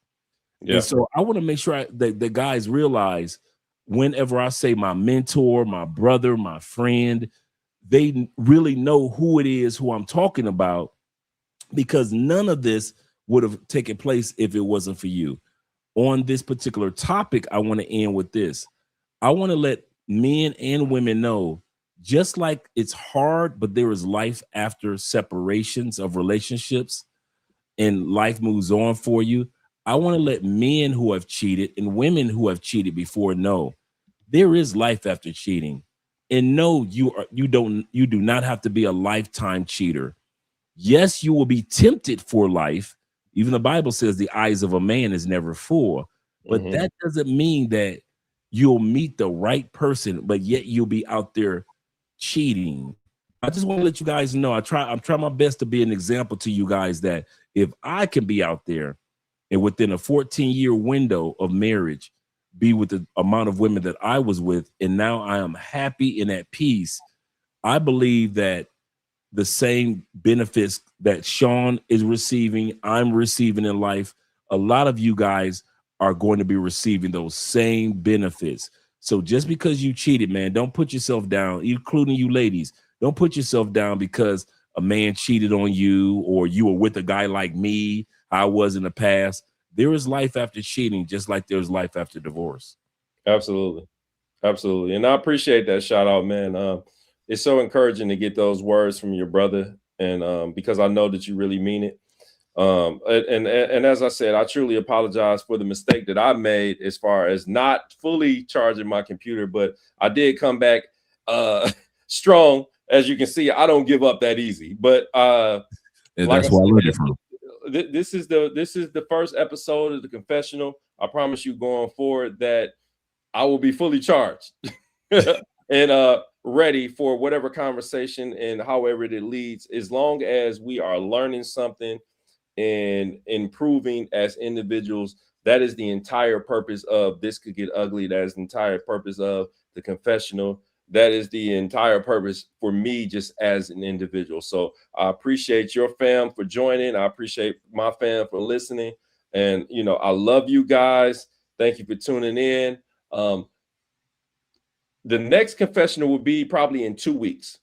Speaker 2: Yeah. And so I want to make sure that the guys realize, whenever I say my mentor, my brother, my friend, they really know who it is, who I'm talking about, because none of this would have taken place if it wasn't for you. On this particular topic, I want to end with this. I want to let men and women know, just like it's hard, but there is life after separations of relationships and life moves on for you. I want to let men who have cheated and women who have cheated before know there is life after cheating. And no, you do not have to be a lifetime cheater. Yes, you will be tempted for life. Even the Bible says the eyes of a man is never full, but that doesn't mean that you'll meet the right person, but yet you'll be out there cheating. I just want to let you guys know, I'm trying my best to be an example to you guys that if I can be out there and within a 14-year window of marriage, be with the amount of women that I was with, and now I am happy and at peace. I believe that the same benefits that Sean is receiving, I'm receiving in life, a lot of you guys are going to be receiving those same benefits. So just because you cheated, man, don't put yourself down, including you ladies. Don't put yourself down because a man cheated on you or you were with a guy like me, I was in the past. There is life after cheating, just like there's life after divorce.
Speaker 1: Absolutely. Absolutely. And I appreciate that shout out, man. It's so encouraging to get those words from your brother. And because I know that you really mean it. And as I said, I truly apologize for the mistake that I made as far as not fully charging my computer, but I did come back strong. As you can see, I don't give up that easy. But
Speaker 2: and
Speaker 1: like
Speaker 2: that's where I learned it from.
Speaker 1: This is the first episode of the confessional. I promise you going forward that I will be fully charged and ready for whatever conversation and however it leads, as long as we are learning something and improving as individuals. That is the entire purpose of This Could Get Ugly. That is the entire purpose of the confessional. That is the entire purpose for me just as an individual. So I appreciate your fam for joining. I appreciate my fam for listening. And, you know, I love you guys. Thank you for tuning in. The next confessional will be probably in 2 weeks.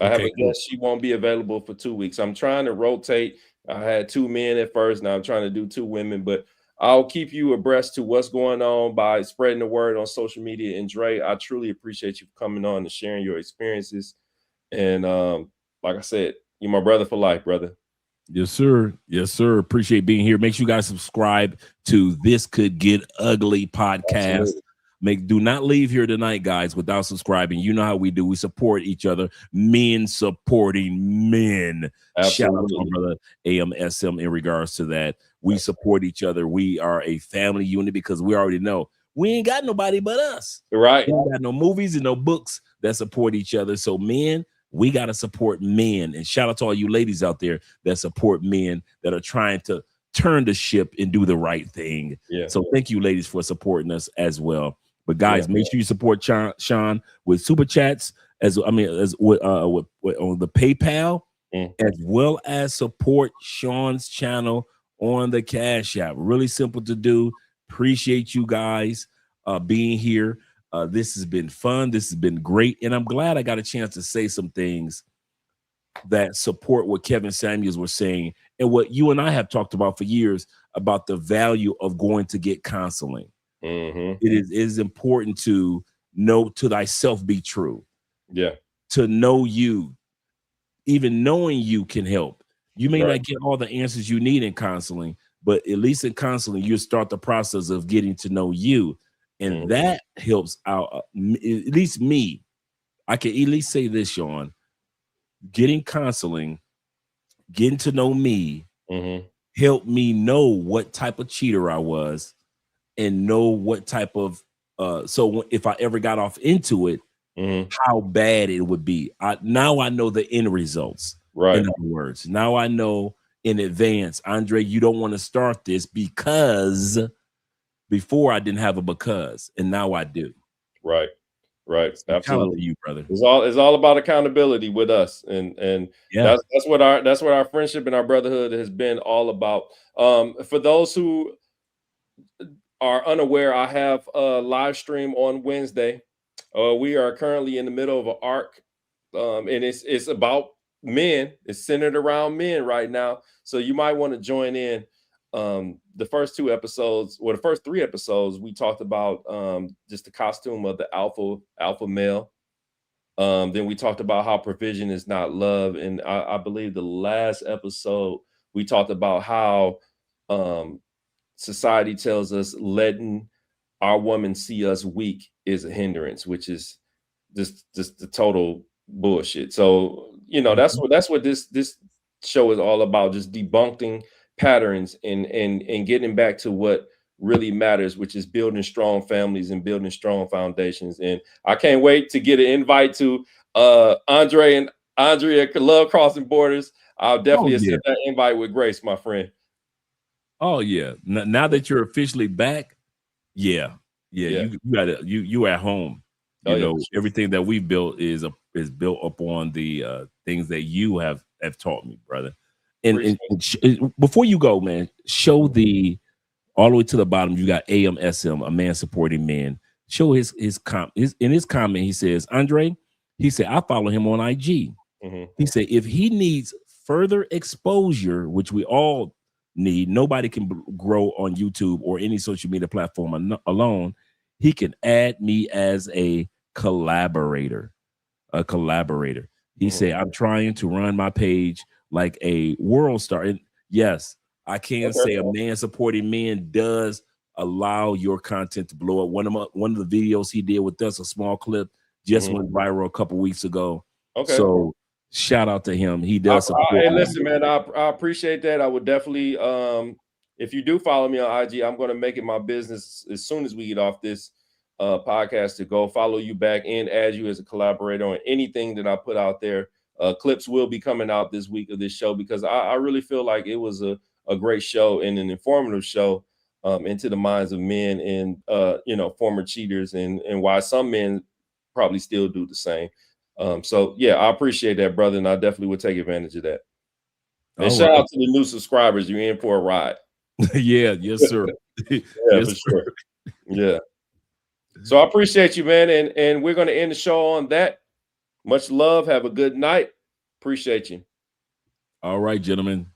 Speaker 1: I have a guest. She won't be available for 2 weeks. I'm trying to rotate. I had 2 men at first. Now I'm trying to do 2 women, but I'll keep you abreast to what's going on by spreading the word on social media. And Dre, I truly appreciate you coming on and sharing your experiences. And like I said, you're my brother for life, brother.
Speaker 2: Yes, sir. Yes, sir. Appreciate being here. Make sure you guys subscribe to This Could Get Ugly podcast. Do not leave here tonight, guys, without subscribing. You know how we do. We support each other. Men supporting men. Absolutely. Shout out to my brother AMSM in regards to that. We support each other. We are a family unit because we already know we ain't got nobody but us.
Speaker 1: Right.
Speaker 2: We ain't got no movies and no books that support each other. So men, we got to support men. And shout out to all you ladies out there that support men that are trying to turn the ship and do the right thing.
Speaker 1: Yeah.
Speaker 2: So thank you, ladies, for supporting us as well. But guys, make sure you support Sean with super chats, on the PayPal, as well as support Sean's channel on the Cash App. Really simple to do. Appreciate you guys being here. This has been fun. This has been great, and I'm glad I got a chance to say some things that support what Kevin Samuels was saying and what you and I have talked about for years about the value of going to get counseling. It is important to know to thyself be true.
Speaker 1: Yeah.
Speaker 2: To know you, even knowing you can help. You may not get all the answers you need in counseling, but at least in counseling, you start the process of getting to know you. And that helps out, at least me. I can at least say this, Sean. Getting counseling, getting to know me, helped me know what type of cheater I was. And know what type of so if I ever got off into it, how bad it would be. Now I know the end results.
Speaker 1: Right.
Speaker 2: In other words, now I know in advance, Andre, you don't want to start this because before I didn't have a because, and now I do.
Speaker 1: Right. Right. Absolutely,
Speaker 2: you, brother.
Speaker 1: It's all about accountability with us, and that's what our friendship and our brotherhood has been all about. For those who are unaware, I have a live stream on Wednesday. We are currently in the middle of an arc, and it's about men. It's centered around men right now. So you might want to join in. The first 2 episodes, or the first 3 episodes, we talked about just the costume of the alpha male. Then we talked about how provision is not love, and I believe the last episode we talked about how society tells us letting our woman see us weak is a hindrance, which is just the total bullshit. So, you know, that's what this show is all about, just debunking patterns and getting back to what really matters, which is building strong families and building strong foundations. And I can't wait to get an invite to Andre and Andrea Love Crossing Borders. I'll definitely accept that invite with grace, my friend.
Speaker 2: Oh yeah. Now that you're officially back, yeah.
Speaker 1: Yeah.
Speaker 2: You gotta you at home.
Speaker 1: Oh,
Speaker 2: You
Speaker 1: yeah,
Speaker 2: know,
Speaker 1: for sure.
Speaker 2: everything that we built is built upon the things that you have taught me, brother.
Speaker 1: Appreciate
Speaker 2: Before you go, man, show
Speaker 1: it.
Speaker 2: the all the way to the bottom. You got AMSM, a man supporting men. Show his in his comment. He says, Andre, he said, I follow him on IG.
Speaker 1: Mhm.
Speaker 2: He said, if he needs further exposure, which we all need, nobody can grow on YouTube or any social media platform alone. He can add me as a collaborator. A collaborator. He
Speaker 1: Mhm.
Speaker 2: said, I'm trying to run my page like a world star. And yes, I can
Speaker 1: Okay.
Speaker 2: say a man supporting men does allow your content to blow up. One of the videos he did with us, a small clip, just
Speaker 1: Mhm.
Speaker 2: went viral a couple weeks ago.
Speaker 1: Okay.
Speaker 2: So shout out to him. He does support
Speaker 1: Hey,
Speaker 2: me.
Speaker 1: listen, man, I appreciate that. I would definitely, if you do follow me on IG, I'm going to make it my business as soon as we get off this podcast to go follow you back and add you as a collaborator on anything that I put out there. Clips will be coming out this week of this show because I really feel like it was a great show and an informative show into the minds of men and former cheaters and why some men probably still do the same. So yeah, I appreciate that, brother, and I definitely would take advantage of that. And
Speaker 2: All
Speaker 1: shout
Speaker 2: right.
Speaker 1: out to the new subscribers. You're in for a ride.
Speaker 2: Yeah, yes, sir.
Speaker 1: Yeah,
Speaker 2: Yes,
Speaker 1: for
Speaker 2: sir.
Speaker 1: sure. Yeah. So I appreciate you, man. And we're gonna end the show on that. Much love. Have a good night. Appreciate you.
Speaker 2: All right, gentlemen.